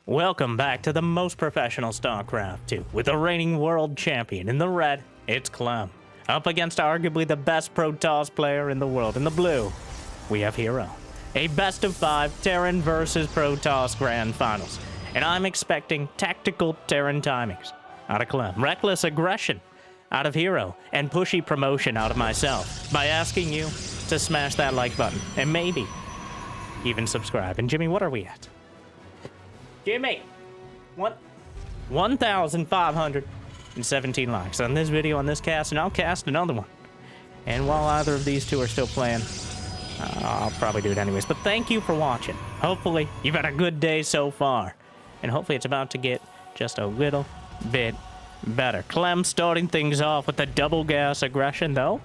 Welcome back to the most professional StarCraft 2, with the reigning world champion. In the red, it's Clem, up against arguably the best Protoss player in the world. In the blue, we have herO, a best of 5 Terran versus Protoss Grand Finals. And I'm expecting tactical Terran timings out of Clem, reckless aggression out of herO, and pushy promotion out of myself by asking you to smash that like button, and maybe even subscribe. And Jimmy, what are we at? Jimmy, 1,517 likes on this video, on this cast, and I'll cast another one. And while either of these two are still playing, I'll probably do it anyways. But thank you for watching. Hopefully, you've had a good day so far. And hopefully it's about to get just a little bit better. Clem starting things off with the double gas aggression, though.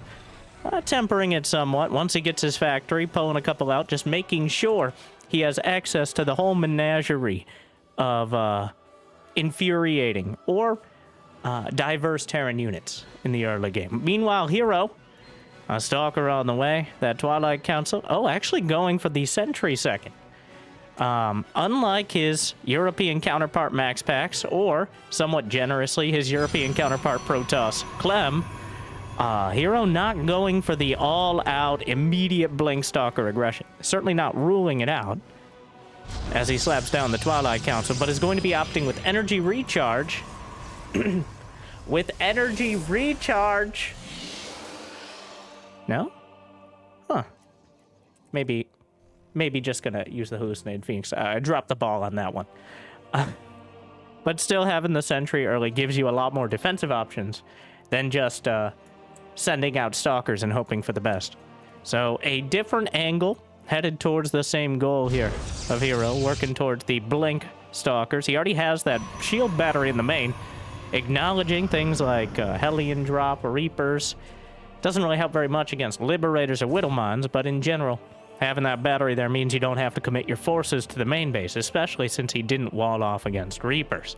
Tempering it somewhat once he gets his factory, pulling a couple out, just making sure he has access to the whole menagerie of infuriating or diverse Terran units in the early game. Meanwhile, herO, a Stalker on the way, that Twilight Council, actually going for the Sentry second. Unlike his European counterpart Max Pax, or somewhat generously his European counterpart Protoss Clem, herO not going for the all-out immediate blink Stalker aggression. Certainly not ruling it out as he slaps down the Twilight Council, but is going to be opting with energy recharge. With energy recharge. No? Huh. Maybe just gonna use the hallucinated Phoenix. I dropped the ball on that one. But still having the Sentry early gives you a lot more defensive options than just sending out Stalkers and hoping for the best. So a different angle, headed towards the same goal here of herO, working towards the blink Stalkers. He already has that shield battery in the main, acknowledging things like Hellion drop, Reapers. Doesn't really help very much against Liberators or Widowmines, but in general, having that battery there means you don't have to commit your forces to the main base, especially since he didn't wall off against Reapers.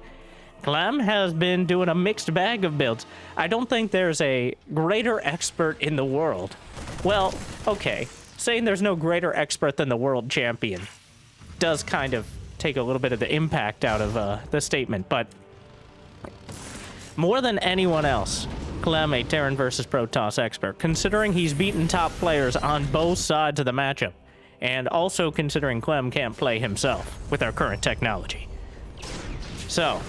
Clem has been doing a mixed bag of builds. I don't think there's a greater expert in the world. Well, okay, saying there's no greater expert than the world champion does kind of take a little bit of the impact out of the statement, but more than anyone else, Clem, a Terran versus Protoss expert, considering he's beaten top players on both sides of the matchup, and also considering Clem can't play himself with our current technology. So,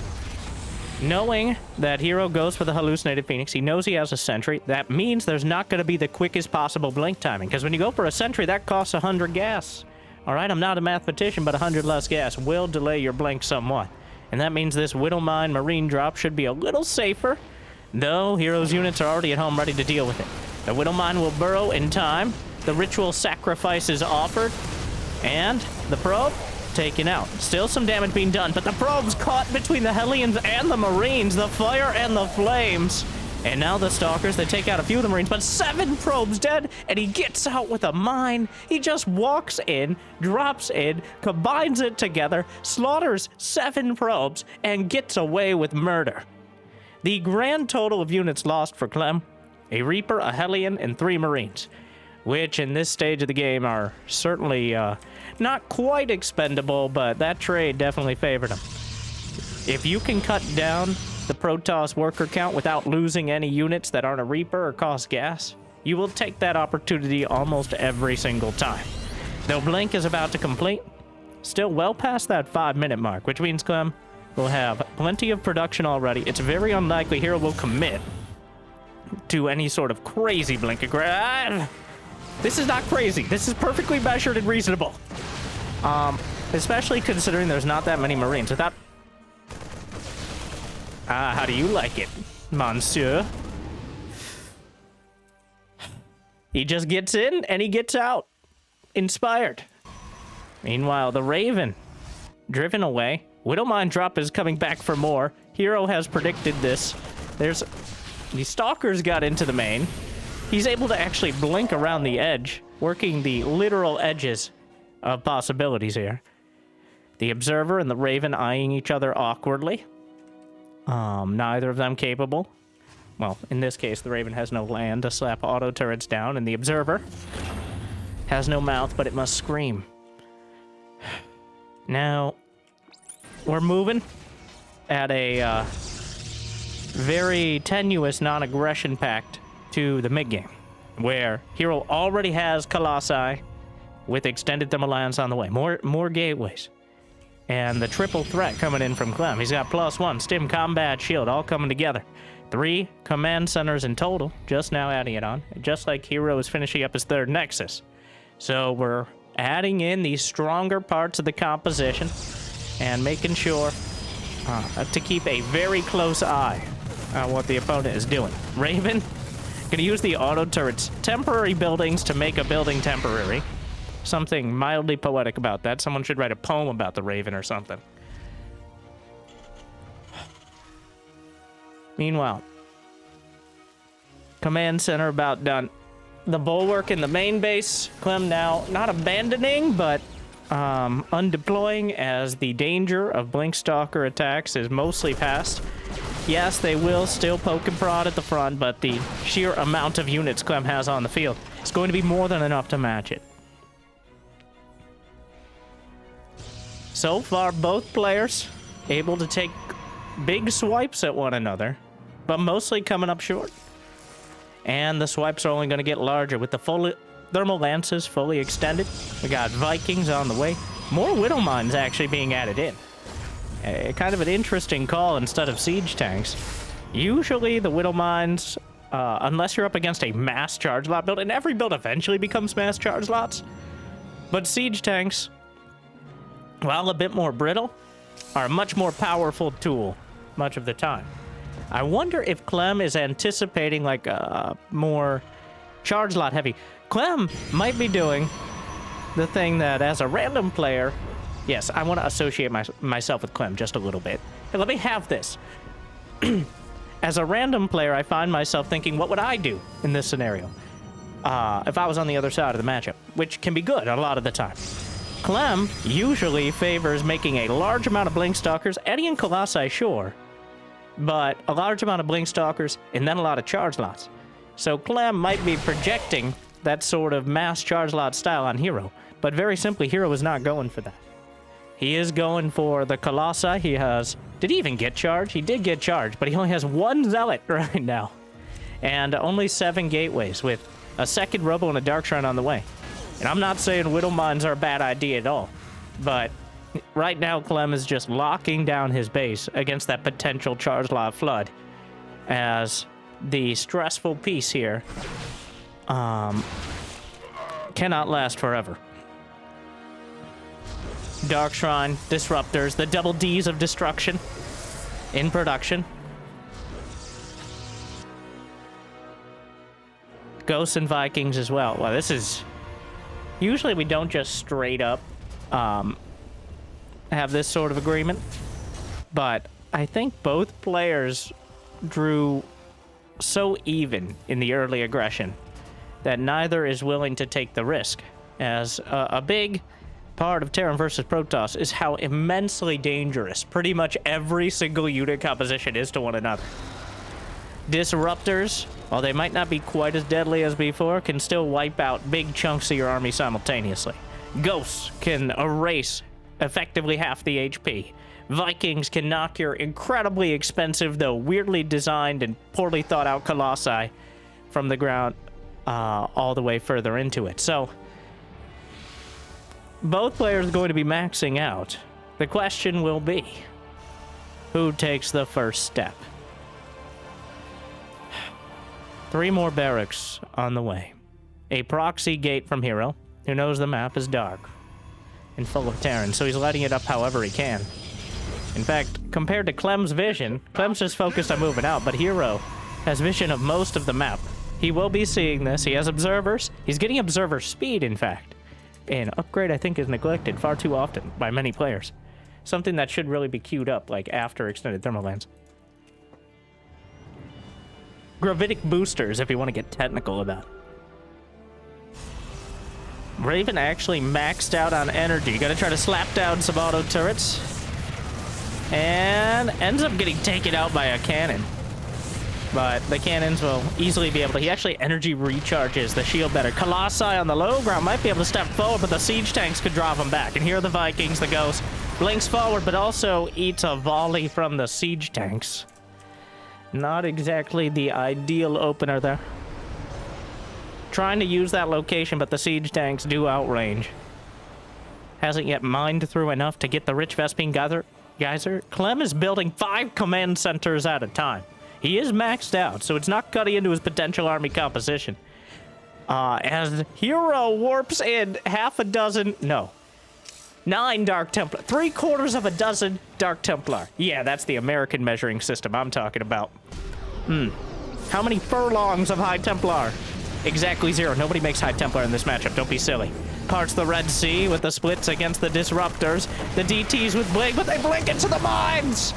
knowing that herO goes for the hallucinated Phoenix, he knows he has a Sentry. That means there's not going to be the quickest possible blink timing, because when you go for a Sentry, that costs 100 gas. All right, I'm not a mathematician, but 100 less gas will delay your blink somewhat. And that means this Widowmine Marine drop should be a little safer, though herO's units are already at home ready to deal with it. The Widowmine will burrow in time, the ritual sacrifice is offered, and the probe taken out. Still some damage being done, but the probe's caught between the Hellions and the Marines, the fire and the flames. And now the Stalkers, they take out a few of the Marines, but 7 probes dead, and he gets out with a mine. He just walks in, drops in, combines it together, slaughters 7 probes, and gets away with murder. The grand total of units lost for Clem, a Reaper, a Hellion, and 3 Marines, which in this stage of the game are certainly not quite expendable, but that trade definitely favored him. If you can cut down the Protoss worker count without losing any units that aren't a Reaper or cost gas, you will take that opportunity almost every single time. Though Blink is about to complete, still well past that 5-minute mark, which means Clem will have plenty of production already. It's very unlikely herO will commit to any sort of crazy blink. This is not crazy. This is perfectly measured and reasonable. Especially considering there's not that many Marines. Without... how do you like it, monsieur? He just gets in and he gets out. Inspired. Meanwhile, the Raven, driven away. Widowmine drop is coming back for more. herO has predicted this. The Stalkers got into the main. He's able to actually blink around the edge, working the literal edges of possibilities here. The Observer and the Raven eyeing each other awkwardly. Neither of them capable. Well, in this case, the Raven has no land to slap auto turrets down, and the Observer has no mouth, but it must scream. Now, we're moving at a very tenuous non-aggression pact to the mid-game, where herO already has Colossi with extended thermal on the way. More gateways. And the triple threat coming in from Clem. He's got +1, stim, combat, shield, all coming together. 3 command centers in total, just now adding it on. Just like herO is finishing up his 3rd Nexus. So we're adding in these stronger parts of the composition and making sure to keep a very close eye on what the opponent is doing. Raven, gonna use the auto turrets, temporary buildings to make a building temporary. Something mildly poetic about that. Someone should write a poem about the Raven or something. Meanwhile, command center about done. The bulwark in the main base, Clem now not abandoning, but undeploying as the danger of Blinkstalker attacks is mostly past. Yes, they will still poke and prod at the front, but the sheer amount of units Clem has on the field is going to be more than enough to match it. So far, both players able to take big swipes at one another, but mostly coming up short. And the swipes are only going to get larger with the full thermal lances fully extended. We got Vikings on the way. More Widow Mines actually being added in. Kind of an interesting call instead of siege tanks. Usually the Widow Mines, unless you're up against a mass charge lot build, and every build eventually becomes mass charge lots, but siege tanks, while a bit more brittle, are a much more powerful tool much of the time. I wonder if Clem is anticipating like a more charge lot heavy. Clem might be doing the thing that as a random player, yes, I want to associate myself with Clem just a little bit. Hey, let me have this. As a random player, I find myself thinking, what would I do in this scenario? If I was on the other side of the matchup, which can be good a lot of the time. Clem usually favors making a large amount of Blinkstalkers, Eddie and Colossi, sure, but a large amount of Blinkstalkers and then a lot of charge lots. So Clem might be projecting that sort of mass charge lot style on herO, but very simply, herO is not going for that. He is going for the Colossi. He has... Did he even get charged? He did get charged, but he only has 1 Zealot right now. And only 7 gateways with a 2nd Robo and a Dark Shrine on the way. And I'm not saying Widow Mines are a bad idea at all, but right now Clem is just locking down his base against that potential charge lot flood, as the stressful piece here cannot last forever. Dark Shrine, Disruptors, the double Ds of destruction in production. Ghosts and Vikings as well. Well, this is... Usually we don't just straight up have this sort of agreement, but I think both players drew so even in the early aggression that neither is willing to take the risk, as a big part of Terran versus Protoss is how immensely dangerous pretty much every single unit composition is to one another. Disruptors, while they might not be quite as deadly as before, can still wipe out big chunks of your army simultaneously. Ghosts can erase effectively half the HP. Vikings can knock your incredibly expensive, though weirdly designed and poorly thought out Colossi from the ground all the way further into it. So, both players are going to be maxing out. The question will be, who takes the first step? 3 more barracks on the way. A proxy gate from herO, who knows the map is dark and full of Terran, so he's lighting it up however he can. In fact, compared to Clem's vision, Clem's just focused on moving out, but herO has vision of most of the map. He will be seeing this. He has observers. He's getting observer speed, in fact. And upgrade, I think, is neglected far too often by many players. Something that should really be queued up, like, after extended thermal lens. Gravitic boosters, if you want to get technical about it. Raven actually maxed out on energy. Gonna try to slap down some auto turrets. And ends up getting taken out by a cannon. But the cannons will easily be able to... He actually energy recharges the shield better. Colossi on the low ground might be able to step forward, but the siege tanks could drop him back. And here are the Vikings, the Ghosts, Blinks forward, but also eats a volley from the siege tanks. Not exactly the ideal opener there. Trying to use that location, but the siege tanks do outrange. Hasn't yet mined through enough to get the rich Vespene geyser. Clem is building 5 command centers at a time. He is maxed out, so it's not cutting into his potential army composition. As herO warps in 9 Dark Templar. 3/4 of a dozen Dark Templar. Yeah, that's the American measuring system I'm talking about. How many furlongs of High Templar? Exactly 0. Nobody makes High Templar in this matchup. Don't be silly. Parts the Red Sea with the splits against the Disruptors. The DTs with Blink, but they blink into the mines!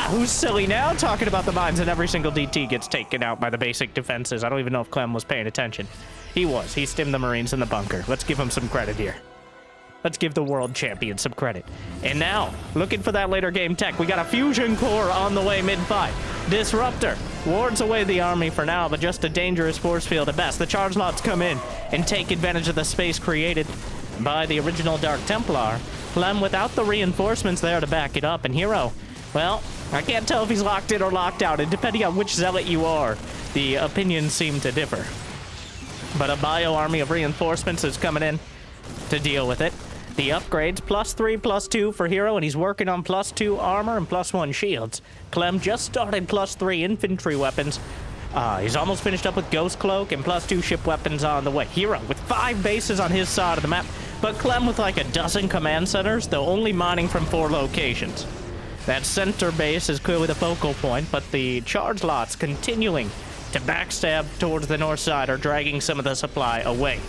Who's silly now? Talking about the mines, and every single DT gets taken out by the basic defenses. I don't even know if Clem was paying attention. He was. He stimmed the Marines in the bunker. Let's give him some credit here. Let's give the world champion some credit. And now, looking for that later game tech. We got a fusion core on the way mid-fight. Disruptor wards away the army for now, but just a dangerous force field at best. The charge lots come in and take advantage of the space created by the original Dark Templar. Clem without the reinforcements there to back it up. And herO, well, I can't tell if he's locked in or locked out. And depending on which zealot you are, the opinions seem to differ. But a bio army of reinforcements is coming in to deal with it. The upgrades, +3, +2 for herO, and he's working on +2 armor and +1 shields. Clem just started +3 infantry weapons. He's almost finished up with Ghost Cloak and +2 ship weapons on the way. herO with 5 bases on his side of the map, but Clem with like a dozen command centers, though only mining from 4 locations. That center base is clearly the focal point, but the charge lots continuing to backstab towards the north side are dragging some of the supply away.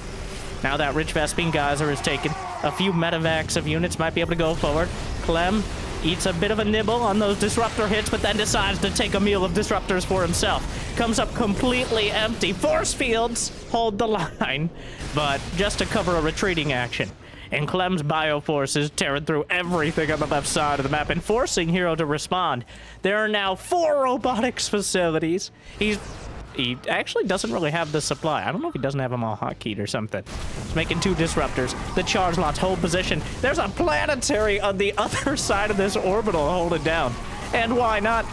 Now that rich Vespene geyser is taken, a few medevacs of units might be able to go forward. Clem eats a bit of a nibble on those disruptor hits, but then decides to take a meal of disruptors for himself. Comes up completely empty. Force fields hold the line, but just to cover a retreating action. And Clem's bioforces tearing through everything on the left side of the map and forcing herO to respond. There are now 4 robotics facilities. He actually doesn't really have the supply. I don't know if he doesn't have them all hotkeyed or something. He's making 2 disruptors. The charge lots hold position. There's a planetary on the other side of this orbital hold it down. And why not?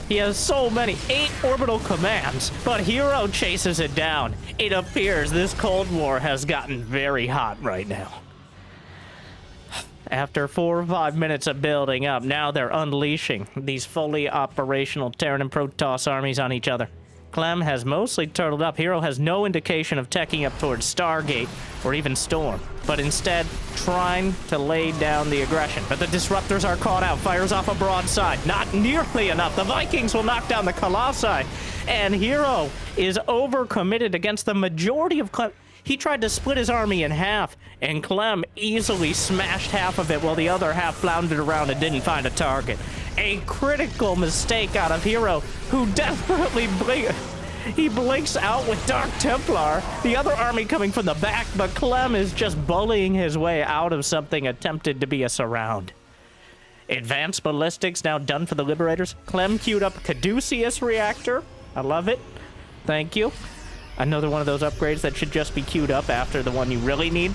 He has so many. 8 orbital commands, but herO chases it down. It appears this Cold War has gotten very hot right now. After 4 or 5 minutes of building up, now they're unleashing these fully operational Terran and Protoss armies on each other. Clem has mostly turtled up. herO has no indication of teching up towards Stargate or even Storm, but instead trying to lay down the aggression. But the disruptors are caught out, fires off a broadside. Not nearly enough. The Vikings will knock down the Colossi, and herO is overcommitted against the majority of Clem. He tried to split his army in half, and Clem easily smashed half of it while the other half floundered around and didn't find a target. A critical mistake out of herO, who desperately blinks out with Dark Templar, the other army coming from the back, but Clem is just bullying his way out of something attempted to be a surround. Advanced ballistics now done for the Liberators. Clem queued up Caduceus Reactor. I love it. Thank you. Another one of those upgrades that should just be queued up after the one you really need.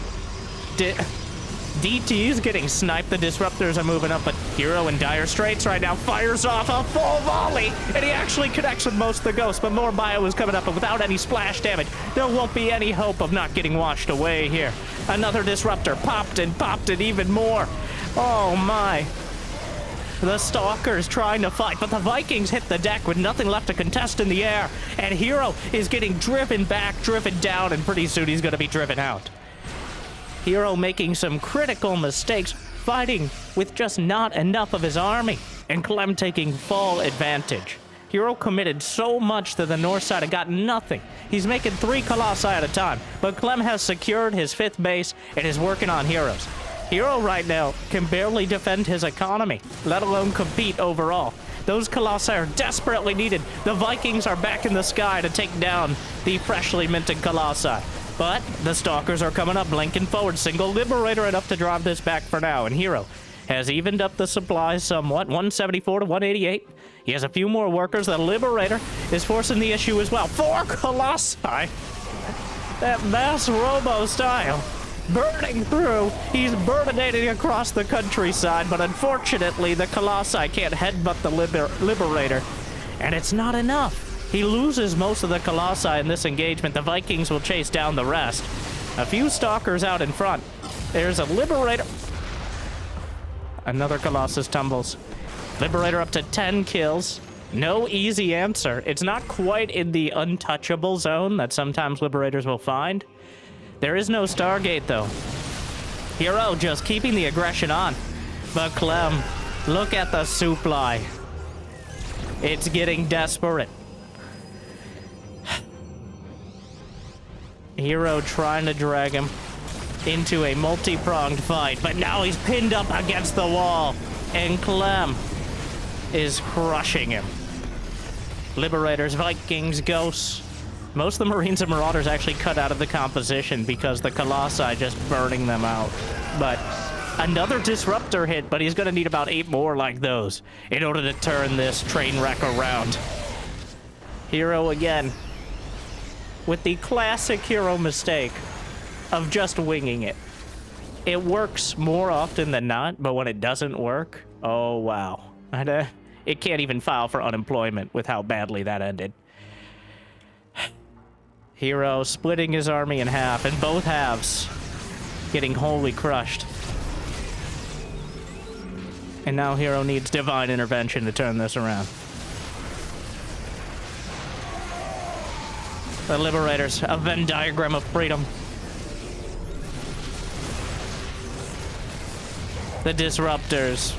DT's getting sniped. The disruptors are moving up, but herO in dire straits right now fires off a full volley, and he actually connects with most of the ghosts, but more bio is coming up, but without any splash damage, there won't be any hope of not getting washed away here. Another disruptor popped and even more. Oh my. The Stalkers trying to fight, but the Vikings hit the deck with nothing left to contest in the air, and herO is getting driven back, driven down, and pretty soon he's going to be driven out. herO making some critical mistakes, fighting with just not enough of his army, and Clem taking full advantage. herO committed so much to the north side and got nothing. He's making 3 Colossi at a time, but Clem has secured his 5th base and is working on heroes. herO right now can barely defend his economy, let alone compete overall. Those Colossi are desperately needed. The Vikings are back in the sky to take down the freshly minted Colossi. But the Stalkers are coming up, blinking forward. Single Liberator enough to drop this back for now. And herO has evened up the supplies somewhat, 174 to 188. He has a few more workers. The Liberator is forcing the issue as well. 4 Colossi! That mass robo style. burning through. He's burninating across the countryside, but unfortunately, the Colossi can't headbutt the Liberator. And it's not enough. He loses most of the Colossi in this engagement. The Vikings will chase down the rest. A few Stalkers out in front. There's a Liberator. Another Colossus tumbles. Liberator up to 10 kills. No easy answer. It's not quite in the untouchable zone that sometimes Liberators will find. There is no Stargate, though. herO just keeping the aggression on. But Clem, look at the supply. It's getting desperate. herO trying to drag him into a multi-pronged fight, but now he's pinned up against the wall, and Clem is crushing him. Liberators, Vikings, Ghosts. Most of the Marines and Marauders actually cut out of the composition because the Colossi just burning them out. But another Disruptor hit, but he's going to need about 8 more like those in order to turn this train wreck around. herO again, with the classic herO mistake of just winging it. It works more often than not, but when it doesn't work, oh wow. It can't even file for unemployment with how badly that ended. herO splitting his army in half, and both halves getting wholly crushed. And now herO needs divine intervention to turn this around. The Liberators, a Venn diagram of freedom. The Disruptors,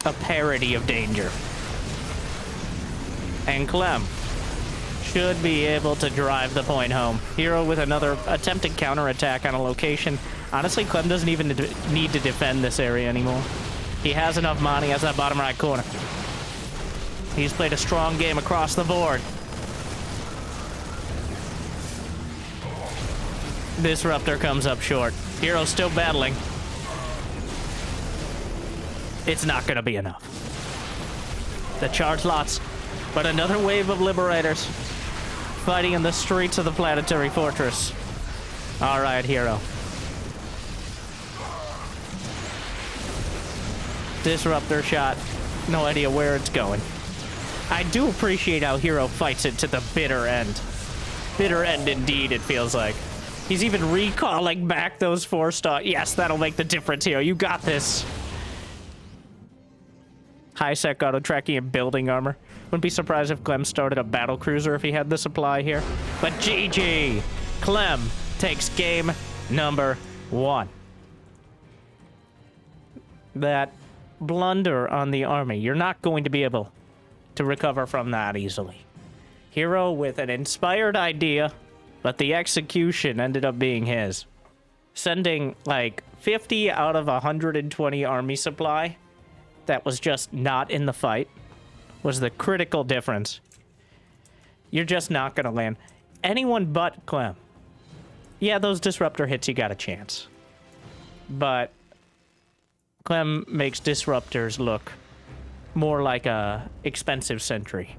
a parody of danger. And Clem should be able to drive the point home. herO with another attempted counterattack on a location. Honestly, Clem doesn't even need to defend this area anymore. He has enough money. He has that bottom right corner. He's played a strong game across the board. Disruptor comes up short. herO's still battling. It's not going to be enough. The charge lots, but another wave of Liberators fighting in the streets of the planetary fortress. All right, herO. Disruptor shot. No idea where it's going. I do appreciate how herO fights it to the bitter end. Bitter end indeed, it feels like. He's even recalling back those 4-star. Yes, that'll make the difference, herO. You got this. High-sec auto-tracking and building armor. Wouldn't be surprised if Clem started a battle cruiser if he had the supply here. But GG! Clem takes game number 1. That blunder on the army, you're not going to be able to recover from that easily. herO with an inspired idea, but the execution ended up being his. Sending like 50 out of 120 army supply that was just not in the fight was the critical difference. You're just not going to land. Anyone but Clem. Yeah, those Disruptor hits, you got a chance. But Clem makes Disruptors look more like a expensive sentry.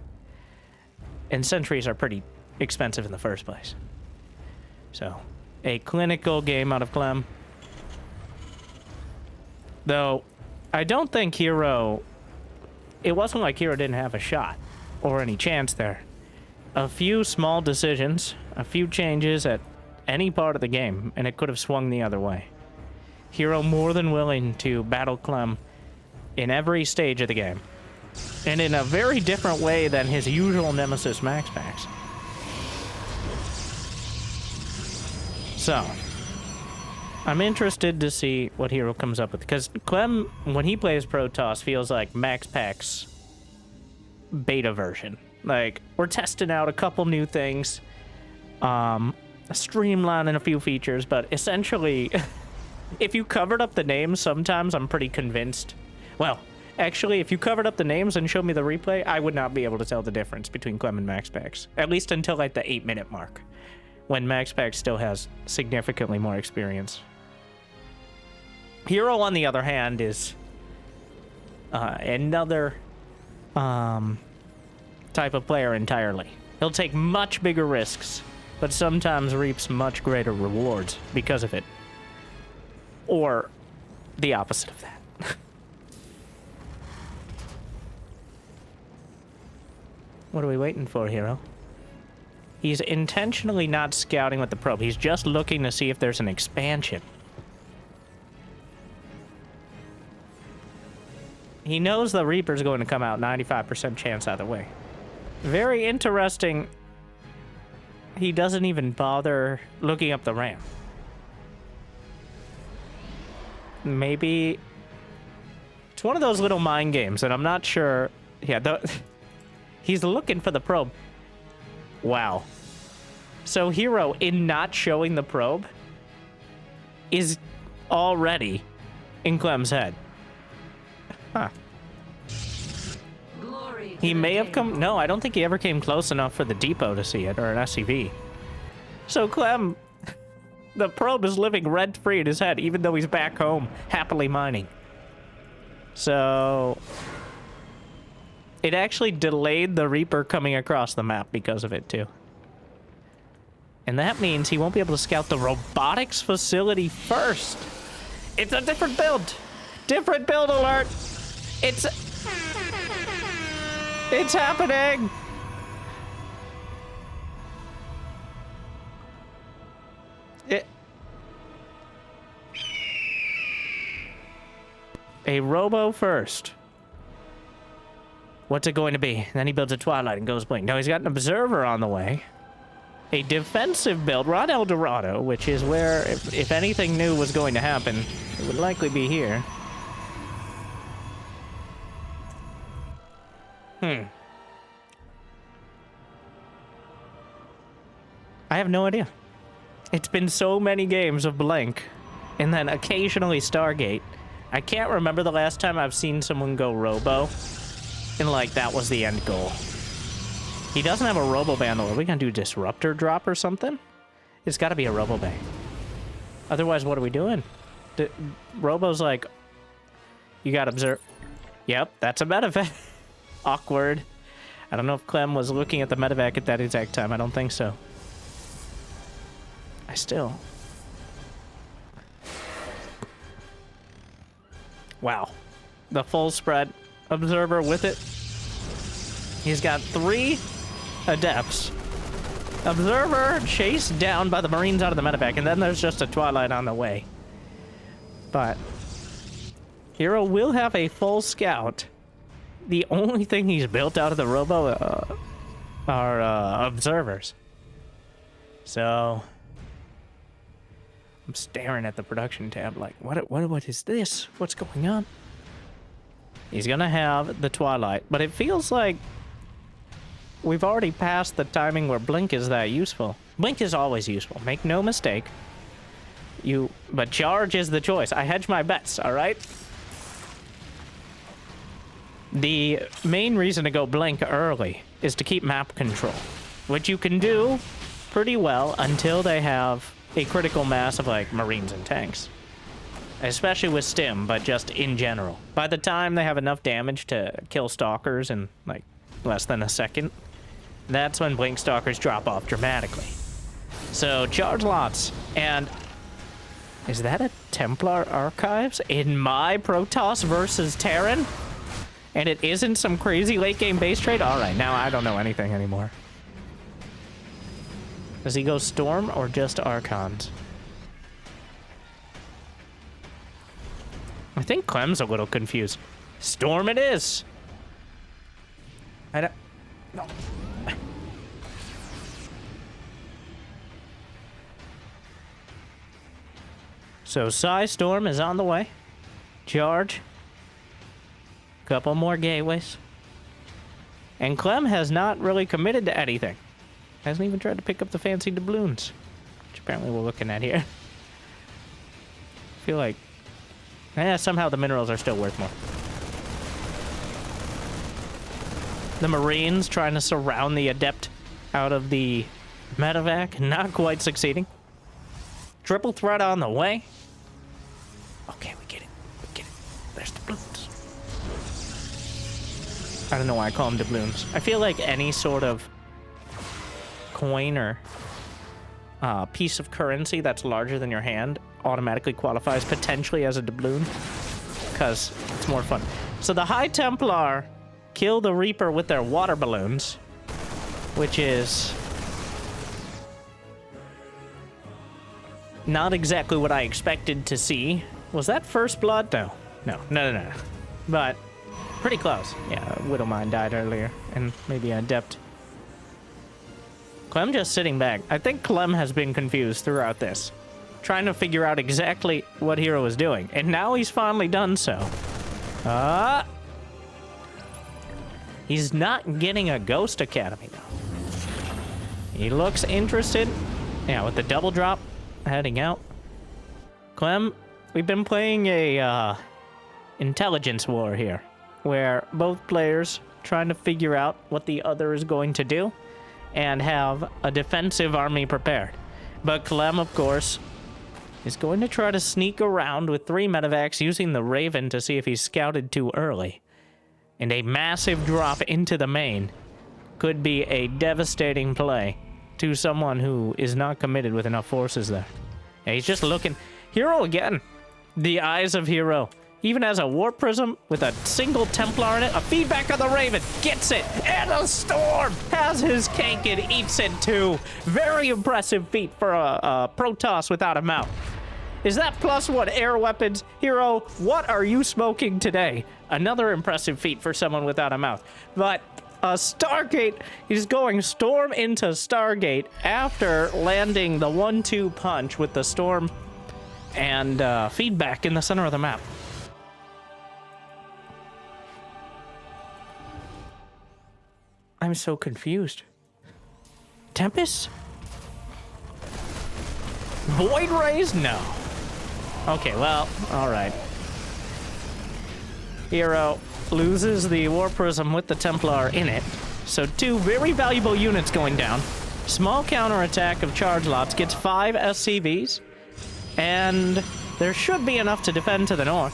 And sentries are pretty expensive in the first place. So, a clinical game out of Clem. Though, I don't think herO... It wasn't like herO didn't have a shot or any chance there. A few small decisions, a few changes at any part of the game, and it could have swung the other way. herO more than willing to battle Clem in every stage of the game. And in a very different way than his usual nemesis Max Packs. So, I'm interested to see what herO comes up with, because Clem, when he plays Protoss, feels like Max Pac's beta version. Like, we're testing out a couple new things, streamlining a few features, but essentially, if you covered up the names, sometimes I'm pretty convinced. Well, actually, if you covered up the names and showed me the replay, I would not be able to tell the difference between Clem and Max Packs, at least until like the 8-minute mark, when Max Pack still has significantly more experience. herO, on the other hand, is another type of player entirely. He'll take much bigger risks but sometimes reaps much greater rewards because of it. Or the opposite of that. What are we waiting for, herO? He's intentionally not scouting with the probe. He's just looking to see if there's an expansion. He knows the Reaper's going to come out 95% chance either way. Very interesting. He doesn't even bother looking up the ramp. Maybe it's one of those little mind games, and I'm not sure. Yeah, he's looking for the probe. Wow. So herO, in not showing the probe, is already in Clem's head. Huh. He may have come... No, I don't think he ever came close enough for the depot to see it, or an SCV. So Clem... The probe is living rent-free in his head, even though he's back home, happily mining. So... It actually delayed the Reaper coming across the map because of it, too. And that means he won't be able to scout the robotics facility first. It's a different build! Different build alert! It's happening! A robo first. What's it going to be? Then he builds a Twilight and goes blink. No, he's got an observer on the way. A defensive build, Rod El Dorado, which is where, if anything new was going to happen, it would likely be here. I have no idea. It's been so many games of Blank, and then occasionally Stargate. I can't remember the last time I've seen someone go Robo, and like that was the end goal. He doesn't have a Robo Bundle. Are we gonna do Disruptor Drop or something? It's gotta be a Robo Bay. Otherwise, what are we doing? Robo's like, you gotta observe. Yep, that's a medevac. Awkward. I don't know if Clem was looking at the medevac at that exact time. I don't think so. I still... Wow. The full spread observer with it. He's got 3 adepts. Observer chased down by the Marines out of the medevac, and then there's just a Twilight on the way. But herO will have a full scout. The only thing he's built out of the robo are observers. So I'm staring at the production tab like, what is this? What's going on? He's gonna have the Twilight, but it feels like we've already passed the timing where Blink is that useful. Blink is always useful, make no mistake. But charge is the choice. I hedge my bets, all right? The main reason to go Blink early is to keep map control, which you can do pretty well until they have a critical mass of like Marines and tanks. Especially with Stim, but just in general. By the time they have enough damage to kill Stalkers in like less than a second, that's when Blink Stalkers drop off dramatically. So charge lots. And is that a Templar Archives in my Protoss versus Terran? And it isn't some crazy late game base trade? Alright, now I don't know anything anymore. Does he go Storm or just Archons? I think Clem's a little confused. Storm it is! I don't... No. So Psy Storm is on the way. Charge. Couple more gateways. And Clem has not really committed to anything. Hasn't even tried to pick up the fancy doubloons, which apparently we're looking at here. I feel like somehow the minerals are still worth more. The Marines trying to surround the Adept out of the medevac, not quite succeeding. Triple threat on the way. Okay, we get it. We get it. There's doubloons. I don't know why I call them doubloons. I feel like any sort of coin or piece of currency that's larger than your hand automatically qualifies potentially as a doubloon, because it's more fun. So the High Templar kill the Reaper with their water balloons, which is not exactly what I expected to see. Was that First Blood? No. But pretty close. Yeah, Widowmine died earlier, and maybe an Adept. Clem just sitting back. I think Clem has been confused throughout this, trying to figure out exactly what herO is doing, and now he's finally done so. He's not getting a Ghost Academy, though. He looks interested. Yeah, with the double drop heading out. Clem, we've been playing a intelligence war here, where both players trying to figure out what the other is going to do and have a defensive army prepared. But Clem, of course, is going to try to sneak around with 3 medevacs using the Raven to see if he's scouted too early. And a massive drop into the main could be a devastating play to someone who is not committed with enough forces there. And he's just looking. herO again. The eyes of herO. Even has a Warp Prism with a single Templar in it. A feedback on the Raven. Gets it. And a Storm. Has his cake and eats it too. Very impressive feat for a Protoss without a mouth. Is that +1 air weapons? herO, what are you smoking today? Another impressive feat for someone without a mouth. But a Stargate, he's going Storm into Stargate after landing the 1-2 punch with the Storm and feedback in the center of the map. I'm so confused. Tempest? Void Rays? No. Okay, well, alright. herO loses the Warp Prism with the Templar in it. So 2 very valuable units going down. Small counterattack of charge lots gets 5 SCVs. And there should be enough to defend to the north.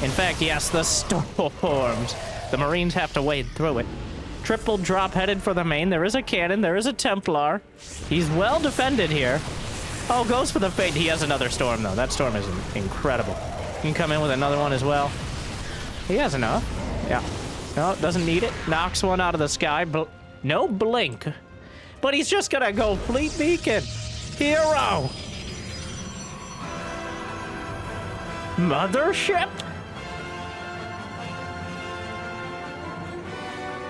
In fact, yes, the storms. The Marines have to wade through it. Triple drop headed for the main. There is a cannon. There is a Templar. He's well defended here. Oh, goes for the Fate. He has another Storm, though. That Storm is incredible. He can come in with another one as well. He has enough. Yeah. No, doesn't need it. Knocks one out of the sky. No blink. But he's just gonna go Fleet Beacon. herO. Mothership?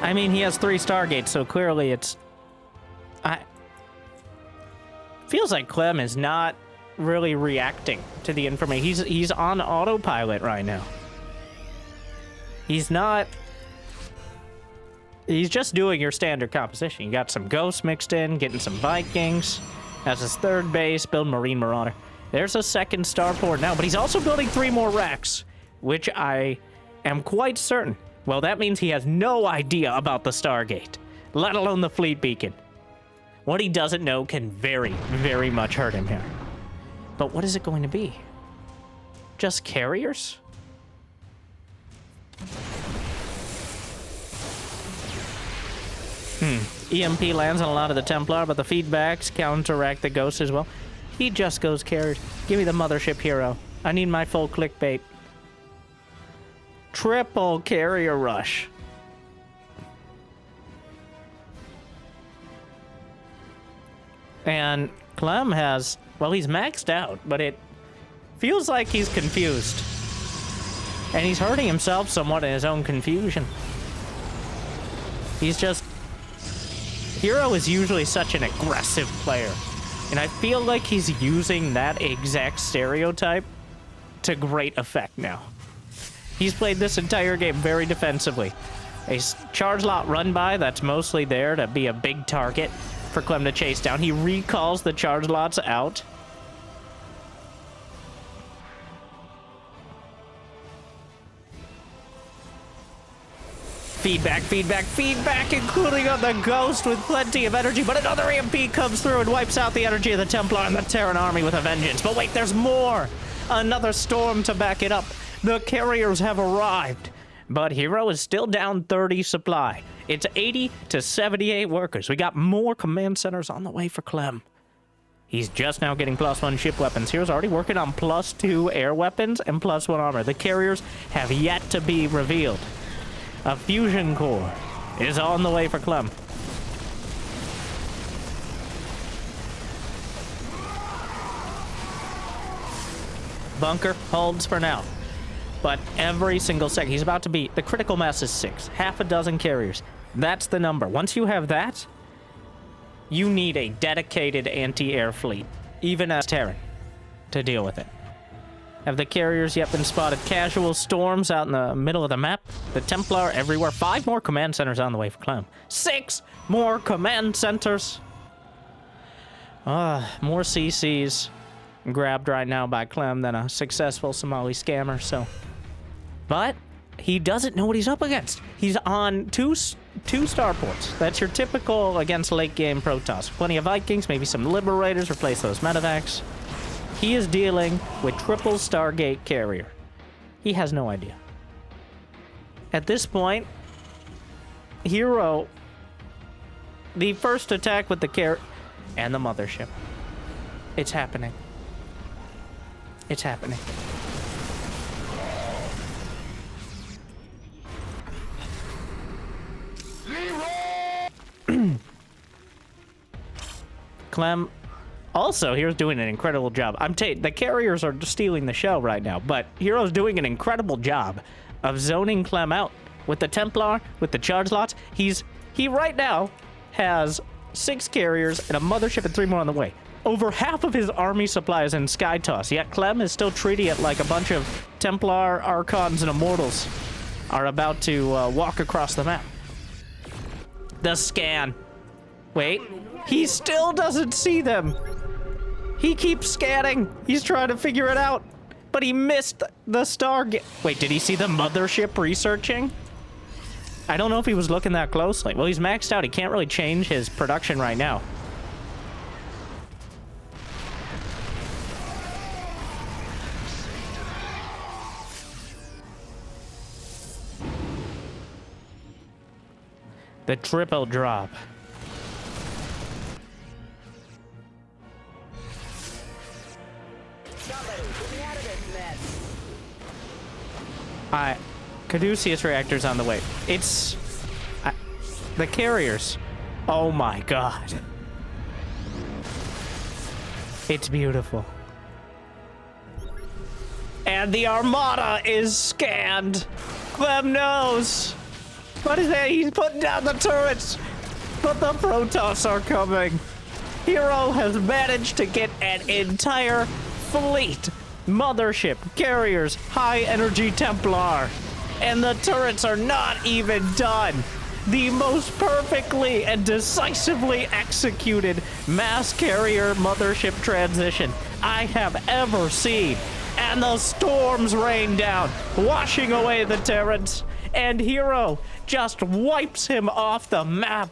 I mean, he has 3 Stargates, so clearly it's... Feels like Clem is not really reacting to the information. He's on autopilot right now. He's not... He's just doing your standard composition. You got some Ghosts mixed in, getting some Vikings. Has his 3rd base, build Marine Marauder. There's a 2nd starport now, but he's also building 3 more racks, which I am quite certain. Well, that means he has no idea about the Stargate, let alone the Fleet Beacon. What he doesn't know can very, very much hurt him here. But what is it going to be? Just carriers? EMP lands on a lot of the Templar, but the feedbacks counteract the Ghost as well. He just goes carriers. Give me the Mothership herO. I need my full clickbait. Triple carrier rush. And Clem has, well, he's maxed out, but it feels like he's confused. And he's hurting himself somewhat in his own confusion. He's just... herO is usually such an aggressive player. And I feel like he's using that exact stereotype to great effect now. He's played this entire game very defensively. A charge lot run by that's mostly there to be a big target for Clem to chase down. He recalls the charge lots out. Feedback, feedback, feedback, including on the Ghost with plenty of energy, but another EMP comes through and wipes out the energy of the Templar and the Terran army with a vengeance. But wait, there's more! Another Storm to back it up. The carriers have arrived, but herO is still down 30 supply. It's 80 to 78 workers. We got more command centers on the way for Clem. He's just now getting +1 ship weapons. Hero's already working on +2 air weapons and +1 armor. The carriers have yet to be revealed. A fusion core is on the way for Clem. Bunker holds for now. But every single second, he's about to be... The critical mass is 6. Half a dozen carriers. That's the number. Once you have that, you need a dedicated anti-air fleet, even as Terran, to deal with it. Have the carriers yet been spotted? Casual storms out in the middle of the map. The Templar everywhere. 5 more command centers on the way for Clem. 6 more command centers. More CCs grabbed right now by Clem than a successful Somali scammer, so... But he doesn't know what he's up against. He's on two starports. That's your typical against late game Protoss. Plenty of Vikings, maybe some Liberators, replace those medevacs. He is dealing with triple Stargate carrier. He has no idea. At this point, herO, the first attack with the carrier and the mothership. It's happening. It's happening. Clem, also, hero's doing an incredible job. The carriers are stealing the show right now, but hero's doing an incredible job of zoning Clem out. With the Templar, with the charge lots, he right now has 6 carriers and a mothership and 3 more on the way. Over half of his army supply is in Sky Toss, yet Clem is still treating it like a bunch of Templar, Archons, and Immortals are about to walk across the map. The scan. Wait, he still doesn't see them. He keeps scanning. He's trying to figure it out, but he missed the Stargate. Wait, did he see the mothership researching? I don't know if he was looking that closely. Well, he's maxed out. He can't really change his production right now. The triple drop. Caduceus reactors on the way. It's... the carriers. Oh my god. It's beautiful. And the Armada is scanned. Clem knows. What is that? He's putting down the turrets. But the Protoss are coming. herO has managed to get an entire fleet. Mothership, carriers, high-energy Templar. And the turrets are not even done. The most perfectly and decisively executed mass carrier mothership transition I have ever seen. And the storms rain down, washing away the Terrans. And herO just wipes him off the map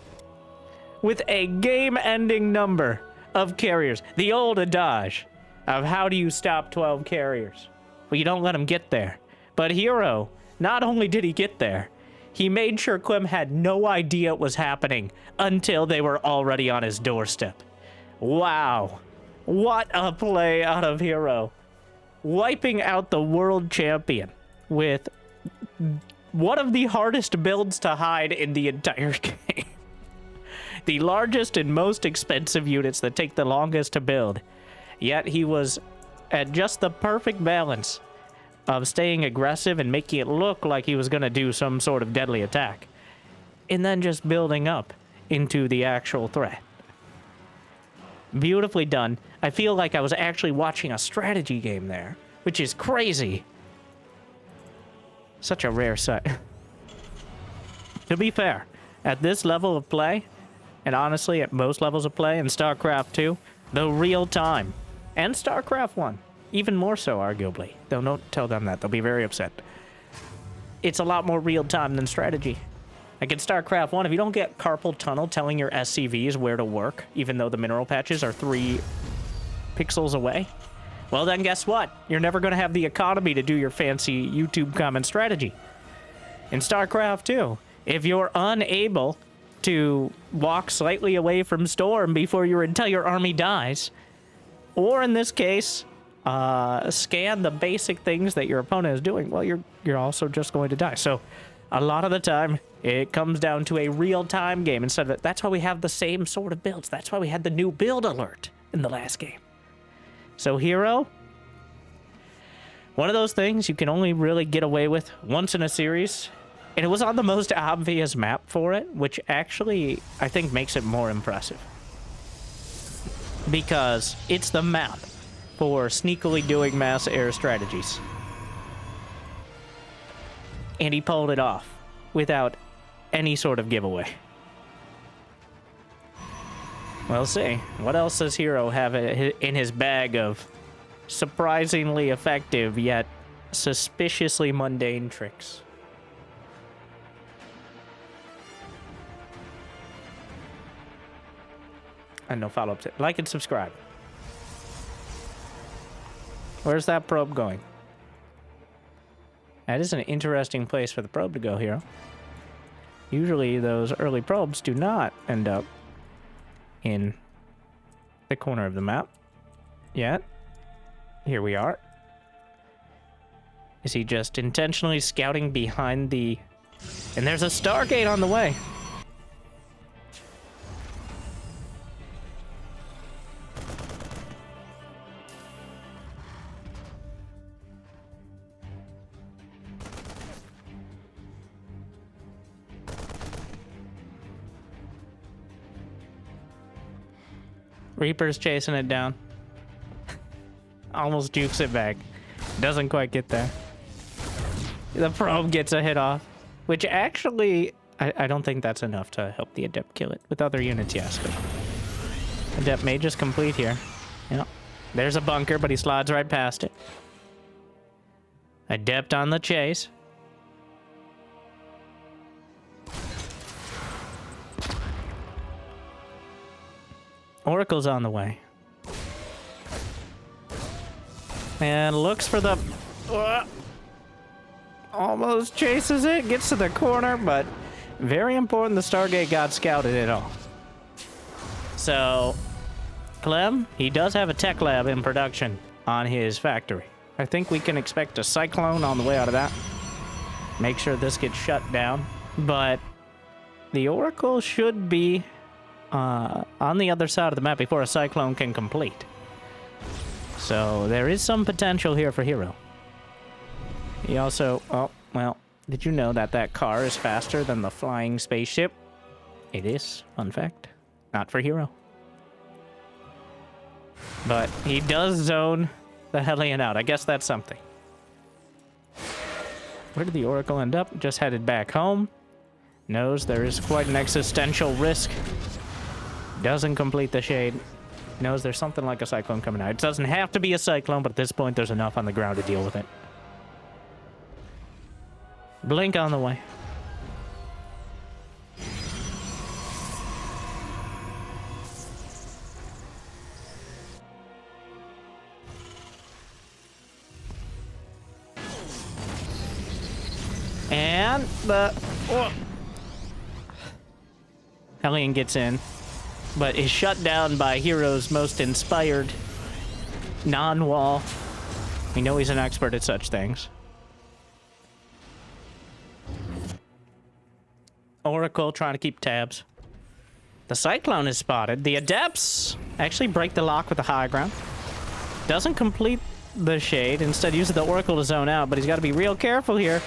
with a game-ending number of carriers. The old adage of how do you stop 12 carriers? Well, you don't let them get there. But herO, not only did he get there, he made sure Clem had no idea it was happening until they were already on his doorstep. Wow. What a play out of herO. Wiping out the world champion with one of the hardest builds to hide in the entire game. The largest and most expensive units that take the longest to build. Yet he was at just the perfect balance of staying aggressive and making it look like he was going to do some sort of deadly attack. And then just building up into the actual threat. Beautifully done. I feel like I was actually watching a strategy game there, which is crazy. Such a rare sight. To be fair, at this level of play, and honestly at most levels of play in StarCraft 2, the real time, and StarCraft 1, even more so arguably, though don't tell them that, they'll be very upset. It's a lot more real time than strategy. Like in StarCraft 1, if you don't get carpal tunnel telling your SCVs where to work, even though the mineral patches are 3 pixels away, well then guess what? You're never going to have the economy to do your fancy YouTube comment strategy. In StarCraft 2, if you're unable to walk slightly away from storm before your entire army dies, or in this case, scan the basic things that your opponent is doing, well, you're also just going to die. So a lot of the time, it comes down to a real-time game instead of... That's why we have the same sort of builds. That's why we had the new build alert in the last game. So herO, one of those things you can only really get away with once in a series. And it was on the most obvious map for it, which actually, I think, makes it more impressive. Because it's the map for sneakily doing mass air strategies. And he pulled it off without any sort of giveaway. We'll see. What else does herO have in his bag of surprisingly effective yet suspiciously mundane tricks? And no follow-ups. Like and subscribe. Where's that probe going? That is an interesting place for the probe to go here. Usually those early probes do not end up in the corner of the map. Yet. Here we are. Is he just intentionally scouting behind the... And there's a Stargate on the way. Reaper's chasing it down. Almost jukes it back. Doesn't quite get there. The probe gets a hit off. Which actually, I don't think that's enough to help the Adept kill it. With other units, yes, but... Adept may just complete here. Yep. There's a bunker, but he slides right past it. Adept on the chase. Oracle's on the way. And looks for the... almost chases it, gets to the corner, but very important the Stargate got scouted at all. So, Clem, he does have a tech lab in production on his factory. I think we can expect a cyclone on the way out of that. Make sure this gets shut down. But the Oracle should be on the other side of the map before a cyclone can complete. So there is some potential here for herO. He also... Oh, well, did you know that that car is faster than the flying spaceship? It is, fun fact. Not for herO. But he does zone the Hellion out. I guess that's something. Where did the Oracle end up? Just headed back home. Knows there is quite an existential risk. Doesn't complete the shade. Knows there's something like a cyclone coming out. It doesn't have to be a cyclone, but at this point there's enough on the ground to deal with it. Blink on the way. And the... Oh. Hellion gets in, but is shut down by herO's most inspired non-wall. We know he's an expert at such things. Oracle trying to keep tabs. The Cyclone is spotted. The Adepts actually break the lock with the high ground. Doesn't complete the shade. Instead uses the Oracle to zone out, but he's got to be real careful here.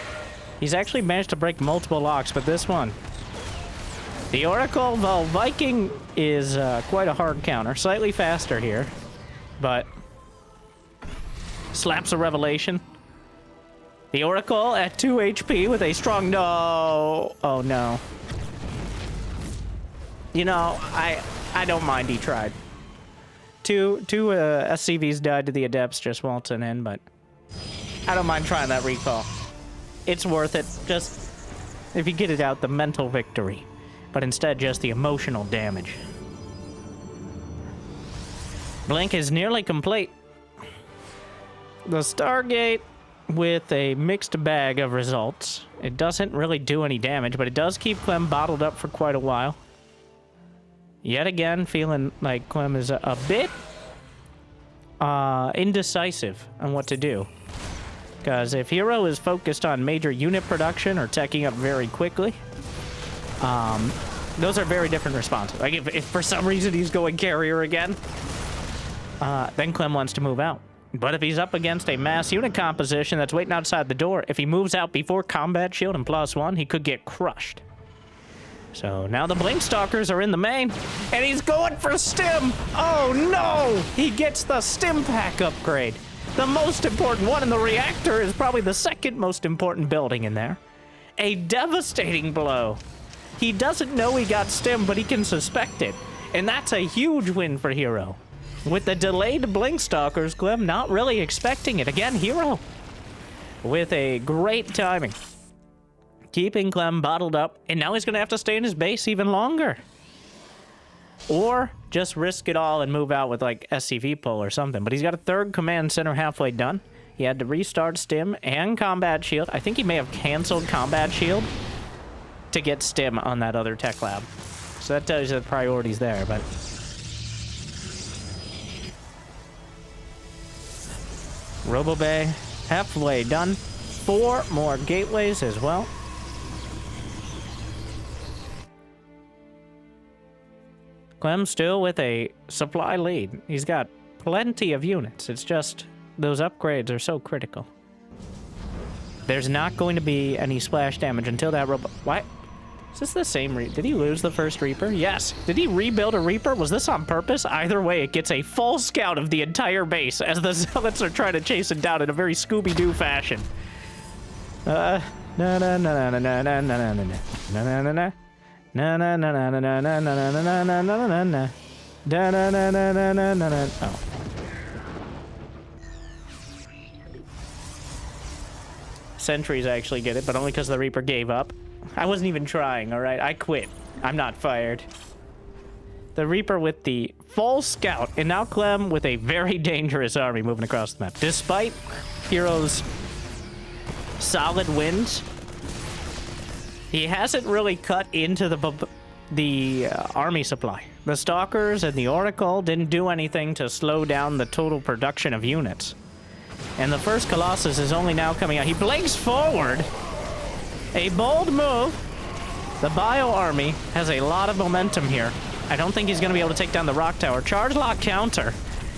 He's actually managed to break multiple locks, but this one... The Oracle, well, Viking is quite a hard counter. Slightly faster here, but... Slaps a Revelation. The Oracle at 2 HP with a strong... No! Oh, no. You know, I don't mind he tried. Two SCVs died to the Adepts just waltzing in, but... I don't mind trying that recall. It's worth it. Just... If you get it out, the mental victory. But instead, just the emotional damage. Blink is nearly complete. The Stargate... with a mixed bag of results. It doesn't really do any damage, but it does keep Clem bottled up for quite a while. Yet again, feeling like Clem is a bit indecisive on what to do. Because if herO is focused on major unit production or teching up very quickly, those are very different responses. Like, if for some reason he's going carrier again, then Clem wants to move out. But if he's up against a mass unit composition that's waiting outside the door, if he moves out before combat shield and +1, he could get crushed. So now the Blink Stalkers are in the main, and he's going for Stim! Oh no! He gets the Stim pack upgrade. The most important one, and the reactor is probably the second most important building in there. A devastating blow. He doesn't know he got Stim, but he can suspect it. And that's a huge win for herO. With the delayed Blink Stalkers, Clem not really expecting it. Again, herO with a great timing. Keeping Clem bottled up, and now he's going to have to stay in his base even longer. Or just risk it all and move out with, like, SCV pull or something. But he's got a third command center halfway done. He had to restart Stim and Combat Shield. I think he may have canceled Combat Shield to get Stim on that other tech lab. So that tells you the priorities there, but... RoboBay, halfway done. 4 more gateways as well. Clem still with a supply lead. He's got plenty of units. It's just those upgrades are so critical. There's not going to be any splash damage until that robot... Why? Is this the same Did he lose the first Reaper? Yes. Did he rebuild a Reaper? Was this on purpose? Either way, it gets a full scout of the entire base as the Zealots are trying to chase it down in a very Scooby-Doo fashion. Oh. Sentries actually get it, but only because the Reaper gave up. I wasn't even trying, alright? I quit. I'm not fired. The Reaper with the full scout, and now Clem with a very dangerous army moving across the map. Despite herO's solid wins, he hasn't really cut into the army supply. The Stalkers and the Oracle didn't do anything to slow down the total production of units. And the first Colossus is only now coming out. He blinks forward. A bold move. The Bio Army has a lot of momentum here. I don't think he's going to be able to take down the Rock Tower. Charge Lock counter.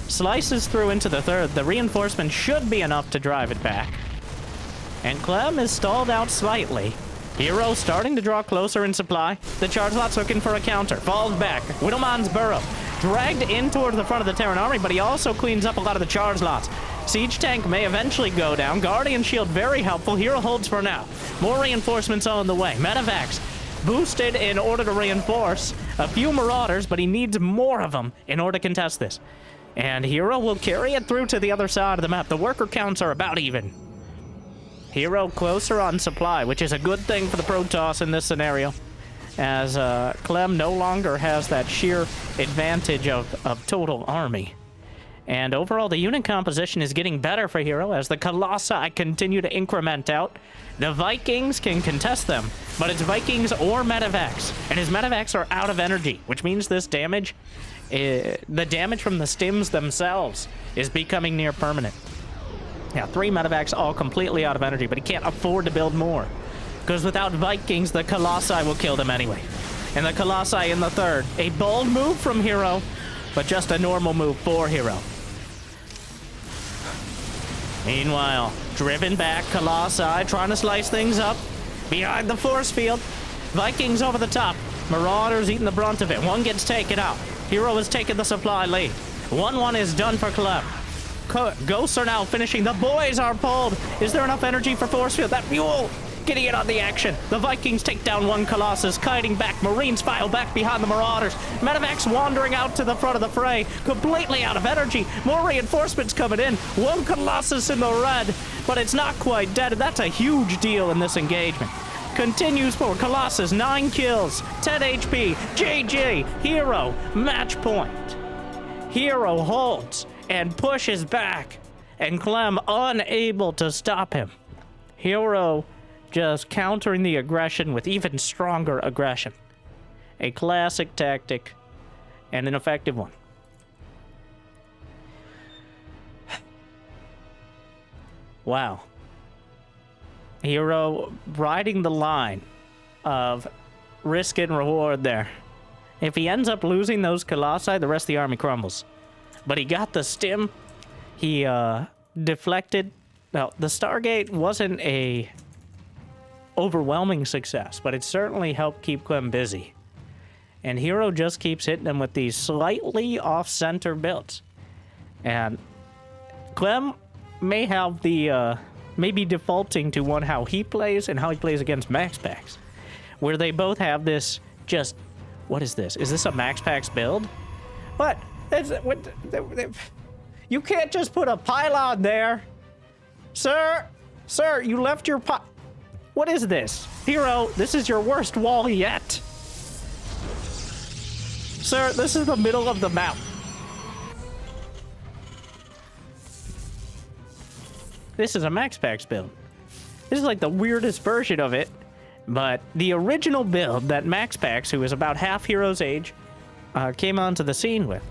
Slices through into the third. The reinforcement should be enough to drive it back. And Clem is stalled out slightly. herO starting to draw closer in supply. The Charge Lot's looking for a counter. Falls back. Widowman's Burrow. Dragged in towards the front of the Terran army, but he also cleans up a lot of the Charge Lots. Siege Tank may eventually go down. Guardian Shield very helpful. herO holds for now. More reinforcements on the way. Medivacs boosted in order to reinforce a few Marauders, but he needs more of them in order to contest this. And herO will carry it through to the other side of the map. The worker counts are about even. herO closer on supply, which is a good thing for the Protoss in this scenario, as Clem no longer has that sheer advantage of total army. And overall, the unit composition is getting better for herO as the Colossi continue to increment out. The Vikings can contest them, but it's Vikings or Medivacs, and his Medivacs are out of energy, which means this damage, the damage from the Stims themselves is becoming near permanent. Yeah, 3 Medivacs all completely out of energy, but he can't afford to build more, because without Vikings, the Colossi will kill them anyway. And the Colossi in the third. A bold move from herO, but just a normal move for herO. Meanwhile, driven back, Colossi trying to slice things up. Behind the force field. Vikings over the top. Marauders eating the brunt of it. One gets taken out. herO has taken the supply lead. 1-1 is done for Clem. Ghosts are now finishing. The boys are pulled. Is there enough energy for force field? That mule getting in on the action. The Vikings take down one Colossus, kiting back. Marines file back behind the Marauders. Medivacs wandering out to the front of the fray, completely out of energy. More reinforcements coming in. One Colossus in the red, but it's not quite dead, and that's a huge deal in this engagement. Continues forward. Colossus, 9 kills, 10 HP. GG. herO, match point. herO holds and pushes back, and Clem unable to stop him. herO just countering the aggression with even stronger aggression. A classic tactic and an effective one. Wow. herO riding the line of risk and reward there. If he ends up losing those Colossi, the rest of the army crumbles. But he got the stim. He deflected. Now, the Stargate wasn't a overwhelming success, but it certainly helped keep Clem busy. And herO just keeps hitting him with these slightly off-center builds. And Clem may have the, maybe defaulting to one how he plays and how he plays against MaxPax, where they both have this just, what is this? Is this a MaxPax build? What? You can't just put a pylon there. Sir, you left your What is this? herO, this is your worst wall yet. Sir, this is the middle of the map. This is a MaxPax build. This is like the weirdest version of it, but the original build that MaxPax, who is about half herO's age, came onto the scene with,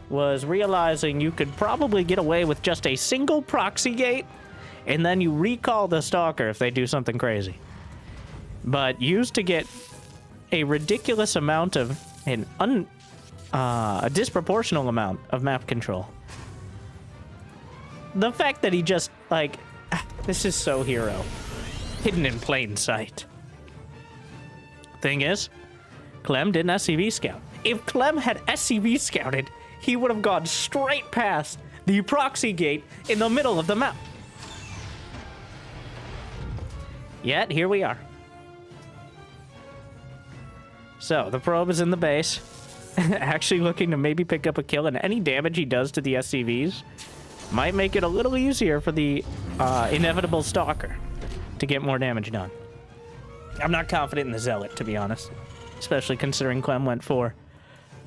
was realizing you could probably get away with just a single proxy gate, and then you recall the Stalker if they do something crazy. But used to get a ridiculous amount of, a disproportional amount of map control. The fact that he just, like, this is so herO. Hidden in plain sight. Thing is, Clem didn't SCV scout. If Clem had SCV scouted, he would have gone straight past the proxy gate in the middle of the map. Yet, here we are. So, the probe is in the base, actually looking to maybe pick up a kill, and any damage he does to the SCVs might make it a little easier for the inevitable Stalker to get more damage done. I'm not confident in the Zealot, to be honest, especially considering Clem went for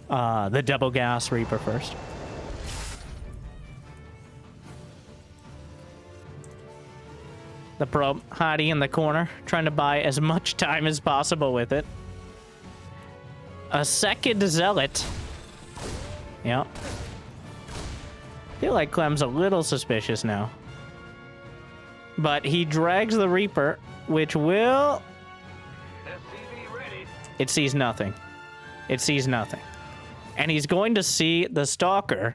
the double gas Reaper first. The probe hiding in the corner, trying to buy as much time as possible with it. A second Zealot. Yep. I feel like Clem's a little suspicious now. But he drags the Reaper, which will... It sees nothing. It sees nothing. And he's going to see the Stalker.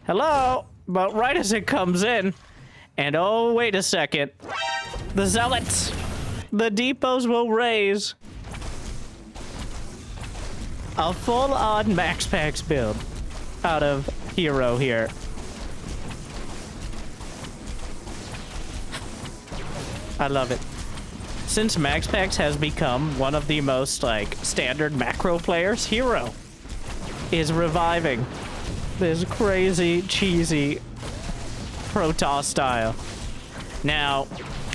Hello? But right as it comes in... And oh, wait a second. The Zealots! The depots will raise. A full-on MaxPax build out of herO here. I love it. Since MaxPax has become one of the most, like, standard macro players, herO is reviving this crazy, cheesy Protoss style. Now,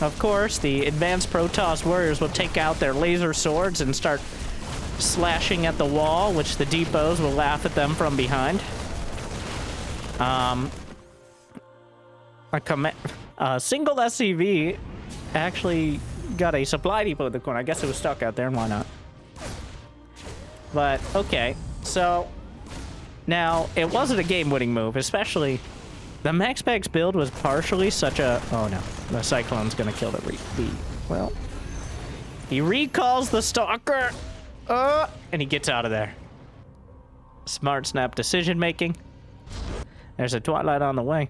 of course, the advanced Protoss warriors will take out their laser swords and start slashing at the wall, which the depots will laugh at them from behind. A single SCV actually got a supply depot in the corner. I guess it was stuck out there, and why not? But, okay, so now, it wasn't a game-winning move, especially the MaxPax build was partially such a... Oh, no. The Cyclone's gonna kill the well, he recalls the Stalker, and he gets out of there. Smart snap decision-making. There's a Twilight on the way.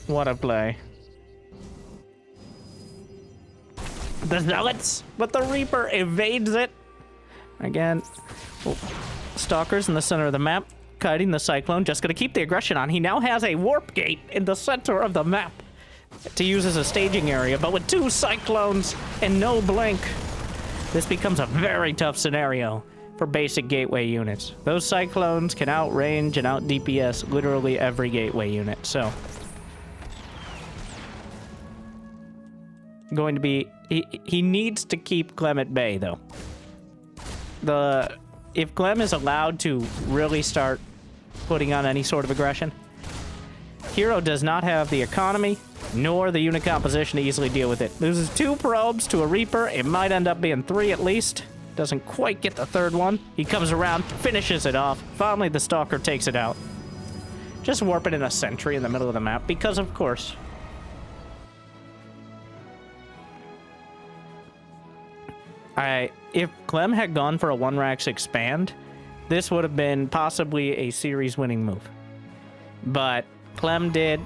What a play. The Zealots, but the Reaper evades it. Again, Stalker's in the center of the map, kiting the Cyclone, just gonna keep the aggression on. He now has a warp gate in the center of the map to use as a staging area, but with 2 Cyclones and no blink, this becomes a very tough scenario for basic gateway units. Those Cyclones can outrange and out DPS literally every gateway unit, so going to be... He needs to keep Clem at bay, though. If Clem is allowed to really start putting on any sort of aggression, herO does not have the economy nor the unit composition to easily deal with it. Loses 2 probes to a Reaper. It might end up being 3 at least. Doesn't quite get the 3rd one. He comes around, finishes it off. Finally, the Stalker takes it out. Just warp it in a sentry in the middle of the map, because of course. If Clem had gone for a 1-Rax expand, this would have been possibly a series-winning move. But Clem did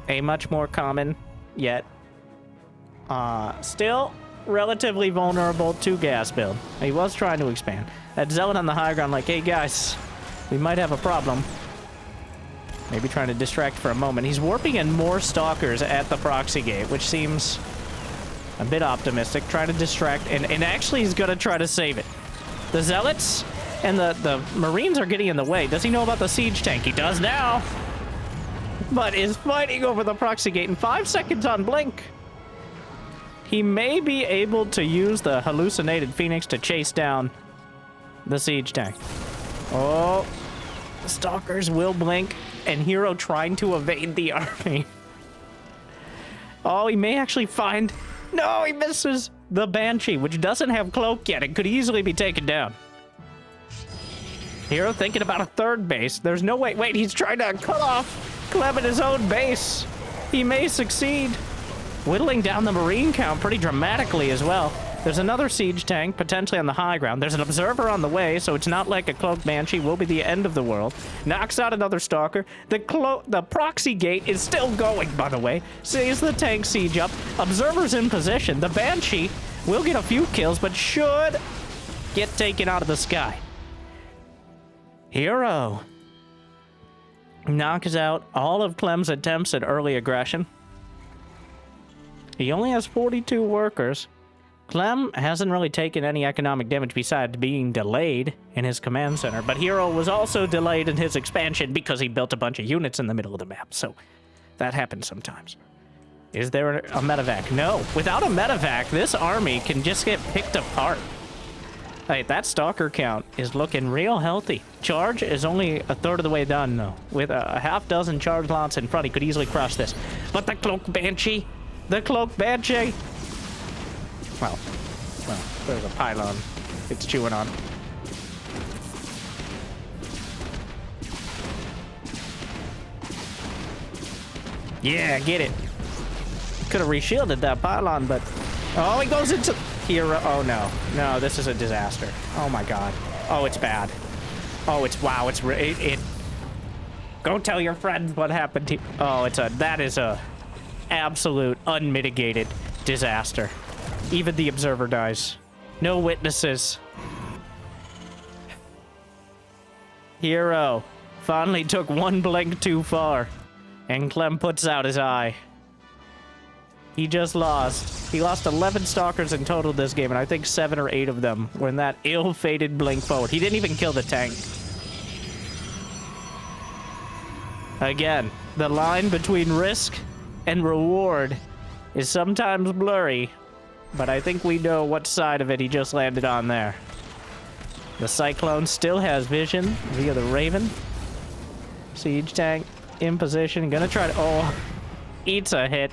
a much more common, yet still relatively vulnerable to gas build. He was trying to expand. That Zealot on the high ground like, hey guys, we might have a problem. Maybe trying to distract for a moment. He's warping in more Stalkers at the proxy gate, which seems a bit optimistic. Trying to distract, and actually he's going to try to save it. The Zealots and the Marines are getting in the way. Does he know about the siege tank? He does now. But is fighting over the proxy gate in 5 seconds on blink. He may be able to use the hallucinated Phoenix to chase down the siege tank. Oh, the Stalkers will blink, and herO trying to evade the army. Oh, he may actually find... No, he misses the Banshee, which doesn't have cloak yet. It could easily be taken down. herO thinking about a 3rd base. There's no way... Wait, he's trying to cut off Clem at his own base. He may succeed. Whittling down the Marine count pretty dramatically as well. There's another siege tank, potentially on the high ground. There's an observer on the way, so it's not like a cloaked Banshee will be the end of the world. Knocks out another Stalker. The proxy gate is still going, by the way. Sees the tank siege up. Observer's in position. The Banshee will get a few kills, but should get taken out of the sky. herO knocks out all of Clem's attempts at early aggression. He only has 42 workers. Clem hasn't really taken any economic damage besides being delayed in his command center, but herO was also delayed in his expansion because he built a bunch of units in the middle of the map, so that happens sometimes. Is there a medevac? No. Without a medevac, this army can just get picked apart. Hey, that Stalker count is looking real healthy. Charge is only a 1/3 of the way done, though. With a half dozen charge lots in front, he could easily crush this. But the Cloak Banshee... The Cloak Banshee! Well, there's a pylon it's chewing on. Yeah, get it. Could have reshielded that pylon, but... Oh, he goes into... herO. Oh, no. No, this is a disaster. Oh, my God. Oh, it's bad. Oh, it's... Wow, it's... Go tell your friends what happened to... Oh, that is a... absolute unmitigated disaster. Even the observer dies. No witnesses. herO finally took 1 blink too far, and Clem puts out his eye. He just lost. He lost 11 Stalkers in total this game, and I think 7 or 8 of them were in that ill-fated blink forward. He didn't even kill the tank. Again, the line between risk and reward is sometimes blurry, but I think we know what side of it he just landed on there. The Cyclone still has vision via the Raven. Siege tank in position, gonna try to... Oh, eats a hit.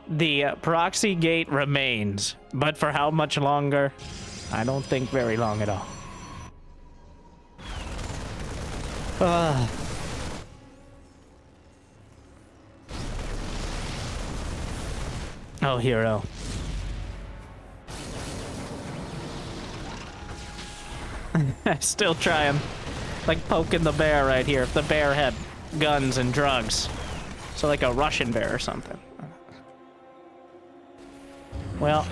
The proxy gate remains, but for how much longer? I don't think very long at all. Oh, herO. Still trying. Like poking the bear right here. If the bear had guns and drugs. So like a Russian bear or something. Well,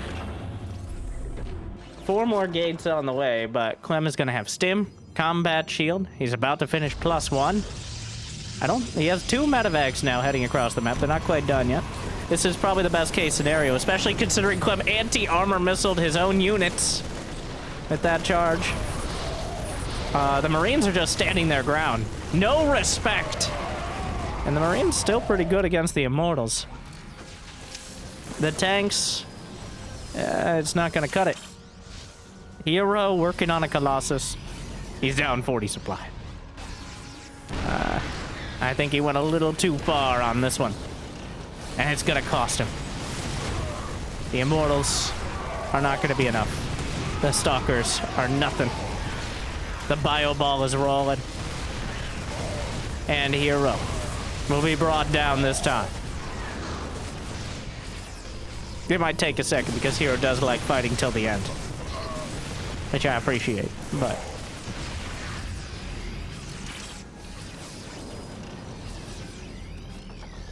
4 more gates on the way, but Clem is going to have Stim, Combat Shield. He's about to finish +1. He has 2 medevacs now heading across the map. They're not quite done yet. This is probably the best case scenario, especially considering Clem anti-armor missiled his own units with that charge. The Marines are just standing their ground. No respect. And the Marines still pretty good against the Immortals. The tanks, it's not going to cut it. herO working on a Colossus. He's down 40 supply. I think he went a little too far on this one. And it's gonna cost him. The Immortals are not gonna be enough. The Stalkers are nothing. The Bio Ball is rolling. And herO will be brought down this time. It might take a second because herO does like fighting till the end. Which I appreciate, but...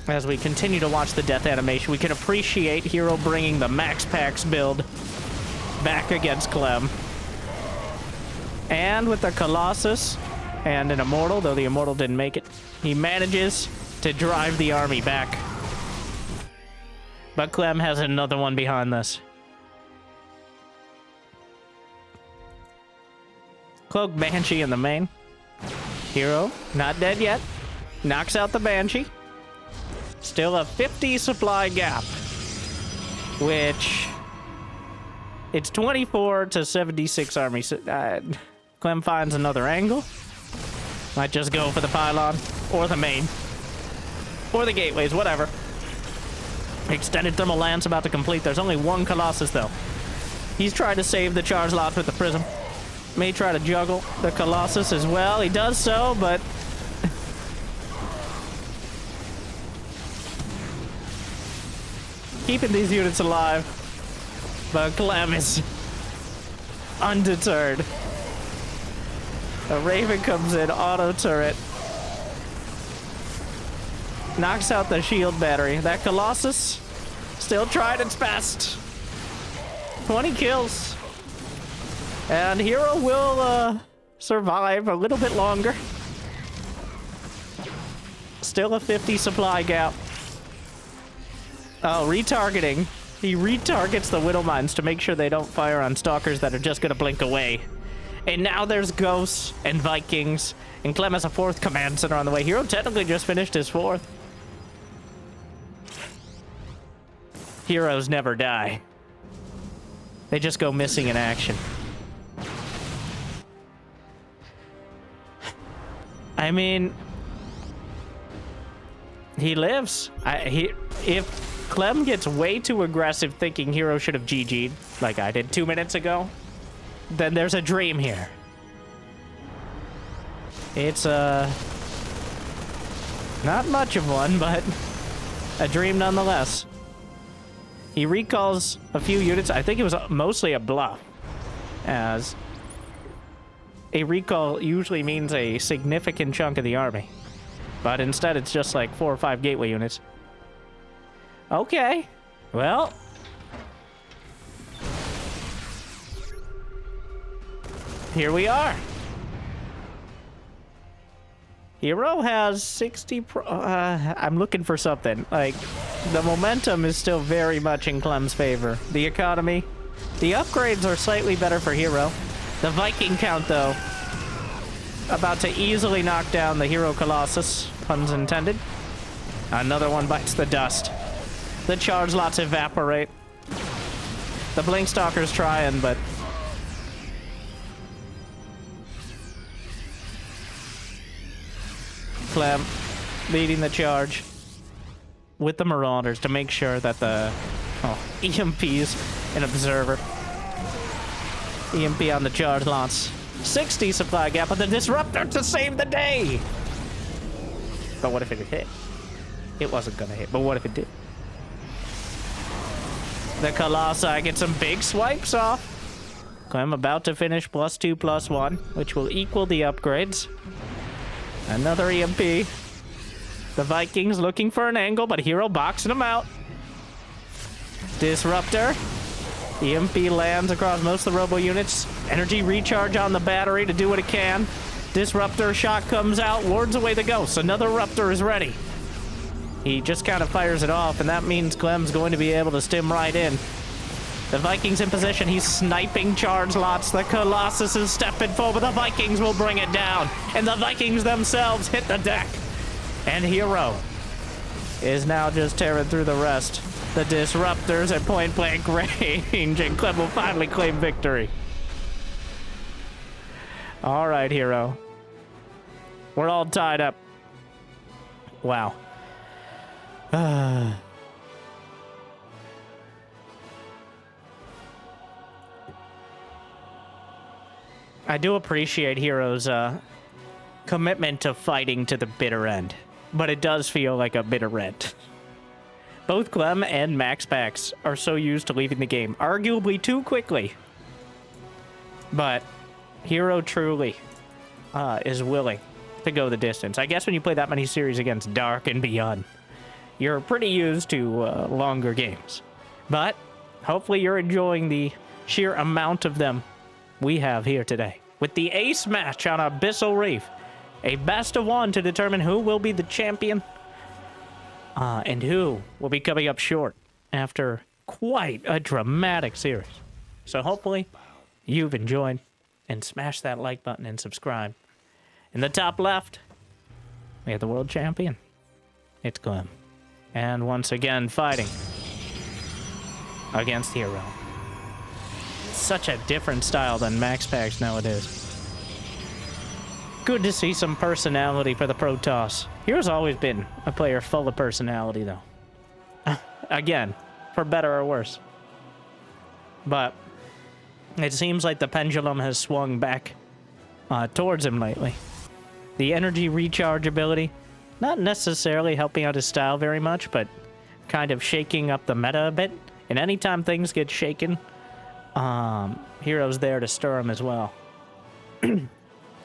As we continue to watch the death animation, we can appreciate herO bringing the Max Pax build back against Clem. And with the Colossus and an Immortal, though the Immortal didn't make it, he manages to drive the army back. But Clem has another one behind this. Cloak Banshee in the main. herO, not dead yet. Knocks out the Banshee. Still a 50 supply gap. Which... It's 24 to 76 army. Clem finds another angle. Might just go for the pylon. Or the main. Or the gateways, whatever. Extended Thermal Lance about to complete. There's only one Colossus, though. He's trying to save the charge lots with the Prism. May try to juggle the Colossus as well. He does so, but... keeping these units alive. But Clem is undeterred. A Raven comes in, auto turret. Knocks out the shield battery. That Colossus still tried its best. 20 kills. And herO will survive a little bit longer. Still a 50 supply gap. Oh, retargeting. He retargets the Widow Mines to make sure they don't fire on Stalkers that are just gonna blink away. And now there's Ghosts and Vikings. And Clem has a 4th command center on the way. herO technically just finished his 4th. Heroes never die. They just go missing in action. I mean... he lives. If Clem gets way too aggressive thinking herO should have GG'd, like I did 2 minutes ago, then there's a dream here. It's not much of one, but a dream nonetheless. He recalls a few units. I think it was mostly a bluff, as a recall usually means a significant chunk of the army. But instead, it's just like 4 or 5 gateway units. Okay, well. Here we are. herO has 60 I'm looking for something. Like, the momentum is still very much in Clem's favor. The economy. The upgrades are slightly better for herO. The Viking count, though, about to easily knock down the herO Colossus. Puns intended. Another one bites the dust. The charge lots evaporate. The Blink Stalker's trying, but... Clem leading the charge with the Marauders to make sure that the EMP's an observer. EMP on the charge lots. 60 supply gap on the Disruptor to save the day. But what if it hit? It wasn't gonna hit, but what if it did? The Colossi get some big swipes off. Clem about to finish +2/+1, which will equal the upgrades. Another EMP. The Vikings looking for an angle, but herO boxing them out. Disruptor. EMP lands across most of the robo units. Energy recharge on the battery to do what it can. Disruptor shot comes out, wards away the ghosts. Another Ruptor is ready. He just kind of fires it off, and that means Clem's going to be able to stim right in. The Vikings in position. He's sniping charge lots. The Colossus is stepping forward. The Vikings will bring it down. And the Vikings themselves hit the deck. And herO is now just tearing through the rest. The Disruptors at point-blank range. And Clem will finally claim victory. All right, herO. We're all tied up. Wow. I do appreciate herO's commitment to fighting to the bitter end, but it does feel like a bitter end. Both Clem and MaxPax are so used to leaving the game, arguably too quickly. But herO truly is willing to go the distance. I guess when you play that many series against Dark and beyond, you're pretty used to longer games. But hopefully you're enjoying the sheer amount of them we have here today. With the ace match on Abyssal Reef, a best of one to determine who will be the champion and who will be coming up short after quite a dramatic series. So hopefully you've enjoyed, and smash that like button and subscribe. In the top left, we have the world champion. It's Clem. And once again, fighting against herO. Such a different style than MaxPax nowadays. Good to see some personality for the Protoss. herO's always been a player full of personality, though. Again, for better or worse. But it seems like the pendulum has swung back towards him lately. The energy recharge ability, not necessarily helping out his style very much, but kind of shaking up the meta a bit. And anytime things get shaken, herO's there to stir him as well.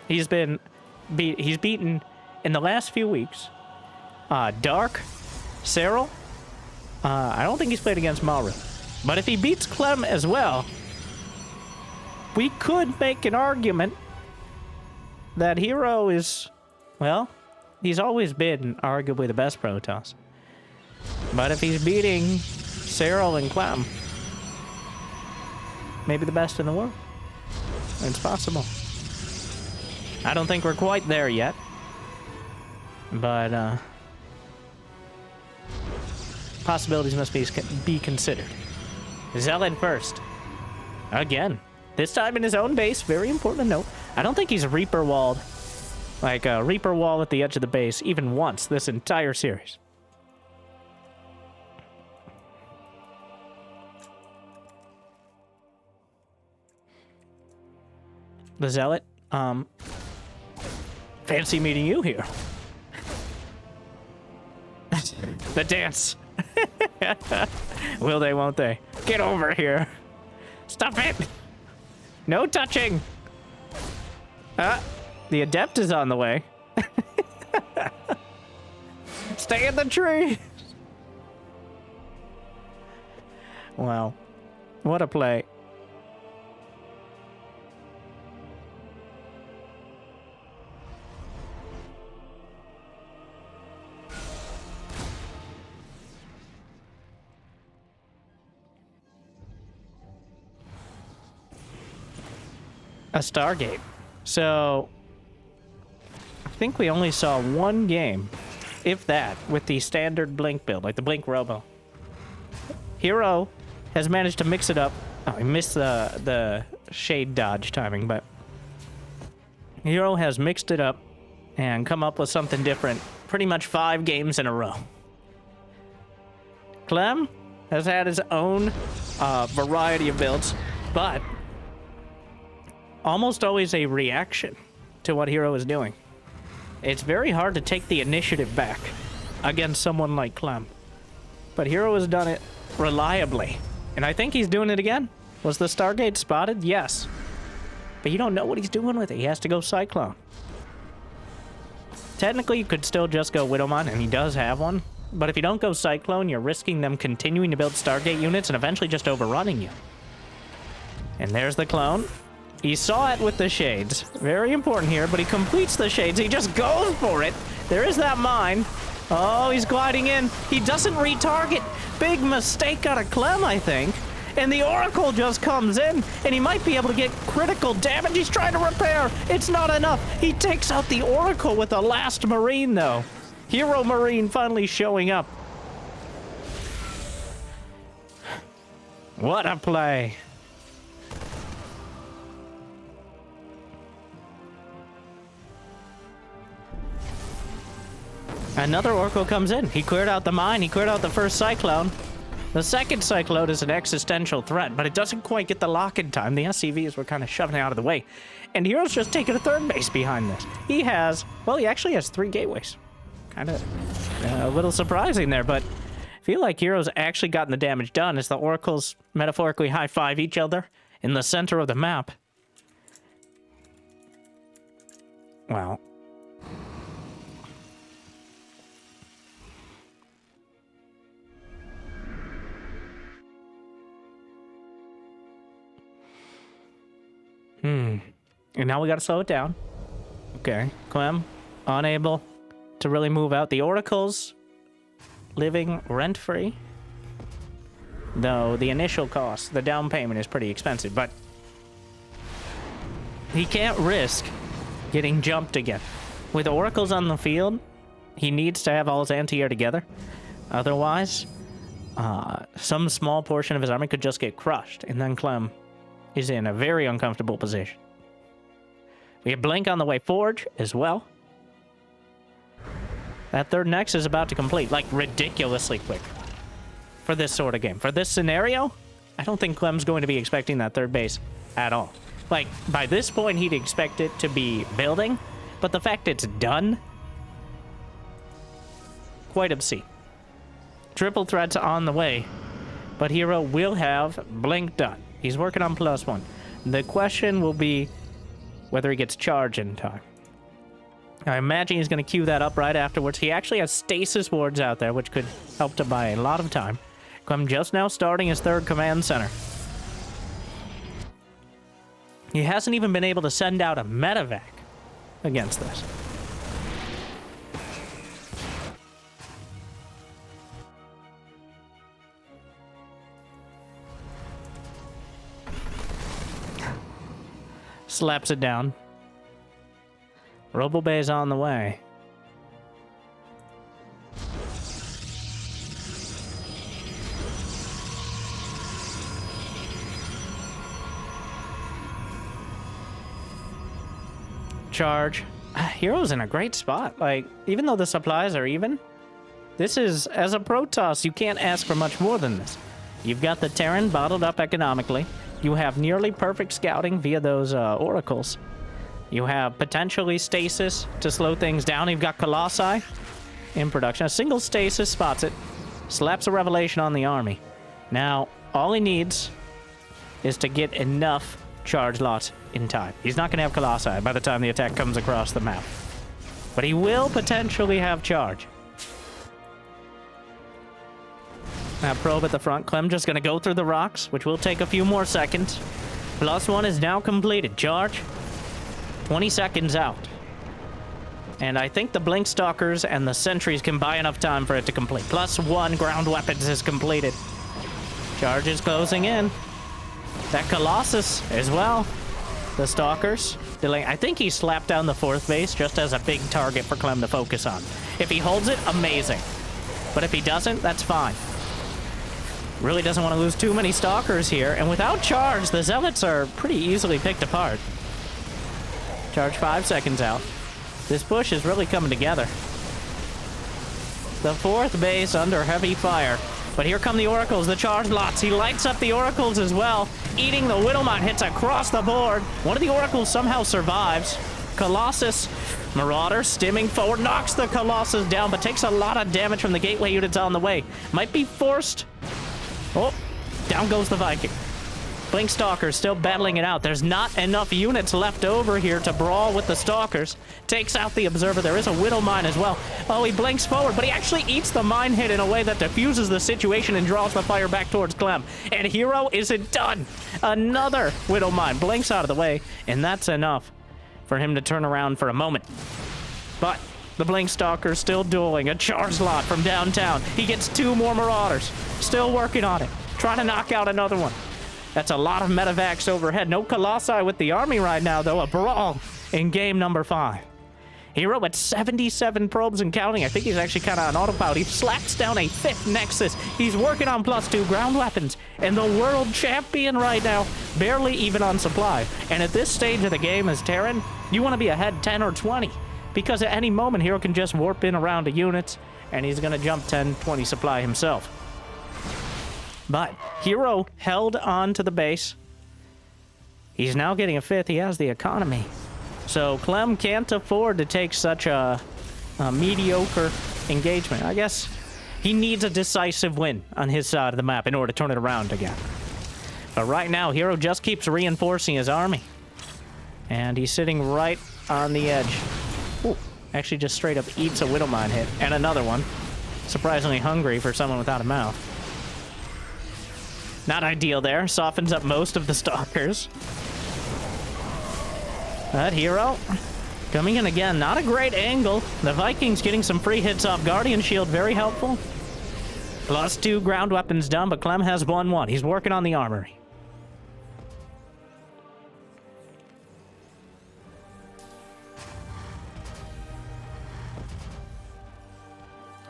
He's beaten in the last few weeks Dark, herO. I don't think he's played against Maru. But if he beats Clem as well, we could make an argument that herO is, well, he's always been arguably the best Protoss. But if he's beating herO and Clem, maybe the best in the world. It's possible. I don't think we're quite there yet. But, possibilities must be considered. Zealot first. Again. This time in his own base. Very important to note. I don't think he's Reaper walled. Like a Reaper wall at the edge of the base even once this entire series. The Zealot. Fancy meeting you here. The dance. Will they, won't they? Get over here. Stop it. No touching. The Adept is on the way. Stay in the tree. Wow. What a play. A Stargate. So, I think we only saw one game, if that, with the standard Blink build, like the Blink Robo. herO has managed to mix it up. Oh, I missed the shade dodge timing, but herO has mixed it up and come up with something different pretty much 5 games in a row. Clem has had his own variety of builds, but almost always a reaction to what herO is doing. It's very hard to take the initiative back against someone like Clem. But herO has done it reliably. And I think he's doing it again. Was the Stargate spotted? Yes. But you don't know what he's doing with it. He has to go Cyclone. Technically, you could still just go Widowmon, and he does have one. But if you don't go Cyclone, you're risking them continuing to build Stargate units and eventually just overrunning you. And there's the clone. He saw it with the shades. Very important here, but he completes the shades. He just goes for it. There is that mine. Oh, he's gliding in. He doesn't retarget. Big mistake out of Clem, I think. And the Oracle just comes in, and he might be able to get critical damage. He's trying to repair. It's not enough. He takes out the Oracle with the last Marine, though. herO Marine finally showing up. What a play. Another Oracle comes in. He cleared out the mine. He cleared out the first Cyclone. The second Cyclone is an existential threat, but it doesn't quite get the lock-in time. The SCVs were kind of shoving it out of the way. And hero's just taking a third base behind this. He actually has 3 gateways. Kind of a little surprising there, but I feel like hero's actually gotten the damage done as the oracles metaphorically high-five each other in the center of the map. Wow. And now we gotta slow it down. Okay, Clem, unable to really move out. The oracles living rent-free. Though the initial cost, the down payment is pretty expensive, but he can't risk getting jumped again. With oracles on the field, he needs to have all his anti-air together. Otherwise, some small portion of his army could just get crushed, and then Clem is in a very uncomfortable position. We have Blink on the way forward as well. That third next is about to complete, like ridiculously quick for this sort of game. For this scenario, I don't think Clem's going to be expecting that third base at all. Like, by this point, he'd expect it to be building, but the fact it's done, quite obscene. Triple threats on the way, but herO will have Blink done. He's working on +1. The question will be whether he gets charge in time. I imagine he's going to queue that up right afterwards. He actually has stasis wards out there, which could help to buy a lot of time. Clem just now starting his third command center. He hasn't even been able to send out a medevac against this. Slaps it down. RoboBay's on the way. Charge. hero's in a great spot. Like, even though the supplies are even, this is, as a Protoss, you can't ask for much more than this. You've got the Terran bottled up economically. You have nearly perfect scouting via those oracles. You have potentially stasis to slow things down. You've got Colossi in production. A single stasis spots it, slaps a revelation on the army. Now, all he needs is to get enough charge lots in time. He's not going to have Colossi by the time the attack comes across the map. But he will potentially have charge. Now, probe at the front. Clem just going to go through the rocks, which will take a few more seconds. +1 is now completed. Charge. 20 seconds out. And I think the Blink Stalkers and the Sentries can buy enough time for it to complete. +1 ground weapons is completed. Charge is closing in. That Colossus as well. The Stalkers delaying. I think he slapped down the 4th base just as a big target for Clem to focus on. If he holds it, amazing. But if he doesn't, that's fine. Really doesn't want to lose too many Stalkers here. And without charge, the Zealots are pretty easily picked apart. Charge 5 seconds out. This push is really coming together. The 4th base under heavy fire. But here come the Oracles, the charge lots. He lights up the Oracles as well. Eating the Widowmine, hits across the board. One of the Oracles somehow survives. Colossus, Marauder, stimming forward, knocks the Colossus down, but takes a lot of damage from the gateway units on the way. Might be forced. Oh, down goes the Viking. Blink Stalkers still battling it out. There's not enough units left over here to brawl with the Stalkers. Takes out the Observer. There is a Widow Mine as well. Oh, he blinks forward, but he actually eats the mine hit in a way that diffuses the situation and draws the fire back towards Clem. And herO isn't done. Another Widow Mine blinks out of the way, and that's enough for him to turn around for a moment. But the Blink Stalker's still dueling. A charge lot from downtown. He gets 2 more Marauders. Still working on it. Trying to knock out another one. That's a lot of medevacs overhead. No Colossi with the army right now, though. A brawl in game number 5. herO at 77 probes and counting. I think he's actually kind of on autopilot. He slaps down a 5th Nexus. He's working on +2 ground weapons. And the world champion right now, barely even on supply. And at this stage of the game as Terran, you want to be ahead 10 or 20. Because at any moment, herO can just warp in around the units, and he's going to jump 10, 20 supply himself. But herO held on to the base. He's now getting a 5th. He has the economy. So Clem can't afford to take such a mediocre engagement. I guess he needs a decisive win on his side of the map in order to turn it around again. But right now, herO just keeps reinforcing his army. And he's sitting right on the edge. Ooh, actually just straight up eats a Widowmine hit. And another one. Surprisingly hungry for someone without a mouth. Not ideal there. Softens up most of the Stalkers. But herO coming in again. Not a great angle. The Vikings getting some free hits off Guardian Shield. Very helpful. +2 ground weapons done, but Clem has 1-1. He's working on the armory.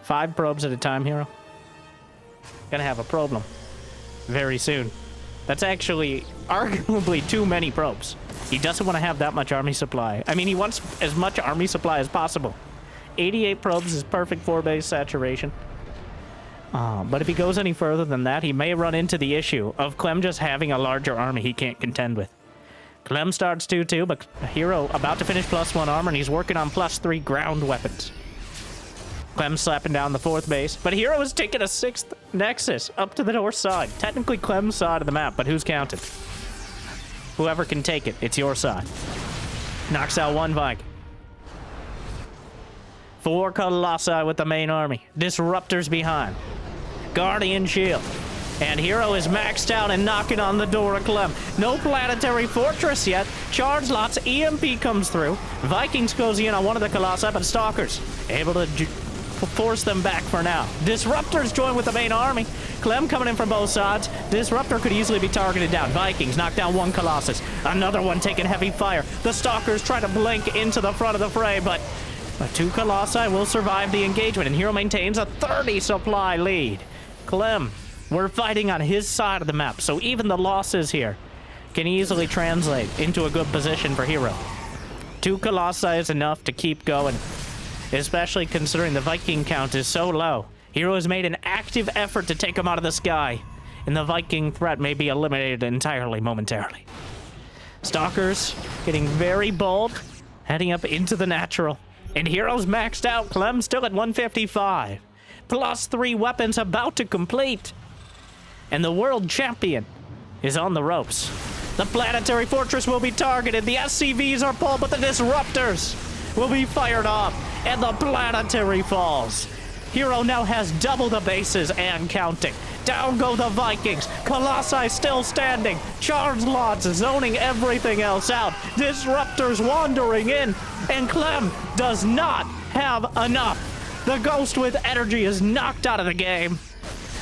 Five probes at a time, herO. Gonna have a problem very soon. That's actually arguably too many probes. He doesn't want to have that much army supply. I mean, he wants as much army supply as possible. 88 probes is perfect for base saturation. But if he goes any further than that, he may run into the issue of Clem just having a larger army he can't contend with. Clem starts 2-2, but herO about to finish +1 armor, and he's working on +3 ground weapons. Clem slapping down the 4th base, but herO is taking a 6th Nexus up to the north side. Technically Clem's side of the map, but who's counting? Whoever can take it, it's your side. Knocks out 1 Viking. 4 Colossi with the main army. Disruptors behind. Guardian Shield. And herO is maxed out and knocking on the door of Clem. No planetary fortress yet. Charge lots. EMP comes through. Vikings goes in on one of the Colossi, but Stalkers able to force them back for now. Disruptors join with the main army. Clem coming in from both sides. Disruptor could easily be targeted down. Vikings knock down 1 Colossus. Another one taking heavy fire. The Stalkers try to blink into the front of the fray, but 2 Colossi will survive the engagement, and herO maintains a 30 supply lead. Clem, we're fighting on his side of the map, so even the losses here can easily translate into a good position for herO. 2 Colossi is enough to keep going, especially considering the Viking count is so low. herO has made an active effort to take him out of the sky, and the Viking threat may be eliminated entirely momentarily. Stalkers getting very bold, heading up into the natural. And herO's maxed out. Clem still at 155. +3 weapons about to complete. And the world champion is on the ropes. The planetary fortress will be targeted. The SCVs are pulled, but the disruptors will be fired off. And the planetary falls. herO now has double the bases and counting. Down go the Vikings. Colossi still standing. Charge lots zoning everything else out. Disruptors wandering in. And Clem does not have enough. The Ghost with energy is knocked out of the game.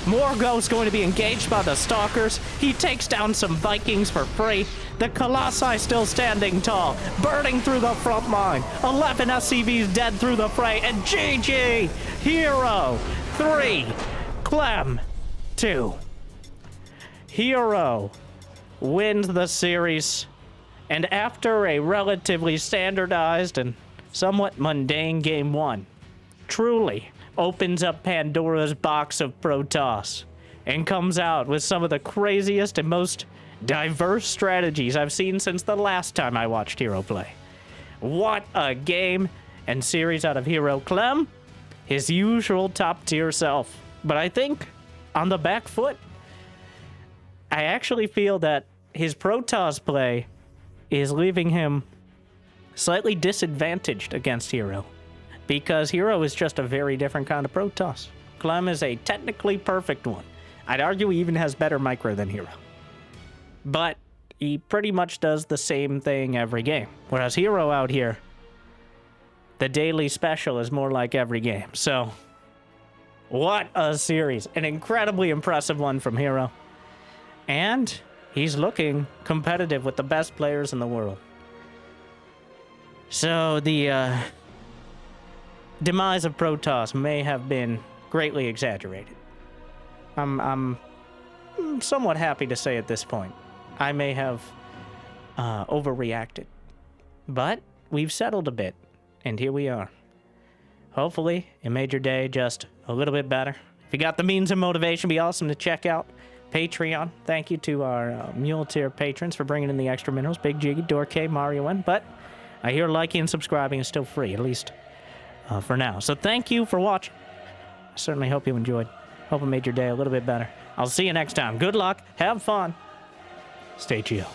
More Ghosts going to be engaged by the Stalkers. He takes down some Vikings for free. The Colossi still standing tall, burning through the front line. 11 SCVs dead through the fray, and GG! herO 3, Clem 2. herO wins the series, and after a relatively standardized and somewhat mundane Game 1, truly opens up Pandora's box of Protoss and comes out with some of the craziest and most diverse strategies I've seen since the last time I watched herO play. What a game and series out of herO. Clem, his usual top-tier self. But I think on the back foot, I actually feel that his Protoss play is leaving him slightly disadvantaged against herO, because herO is just a very different kind of Protoss. Clem is a technically perfect one. I'd argue he even has better micro than herO. But he pretty much does the same thing every game. Whereas herO out here, the daily special is more like every game. So, what a series. An incredibly impressive one from herO. And he's looking competitive with the best players in the world. So the demise of Protoss may have been greatly exaggerated. I'm somewhat happy to say at this point, I may have overreacted. But we've settled a bit, and here we are. Hopefully, it made your day just a little bit better. If you got the means and motivation, it'd be awesome to check out Patreon. Thank you to our Mule Tier patrons for bringing in the extra minerals. Big Jiggy, Dork, Mario N. But I hear liking and subscribing is still free, at least for now. So thank you for watching. I certainly hope you enjoyed. Hope it made your day a little bit better. I'll see you next time. Good luck. Have fun. Stay chill.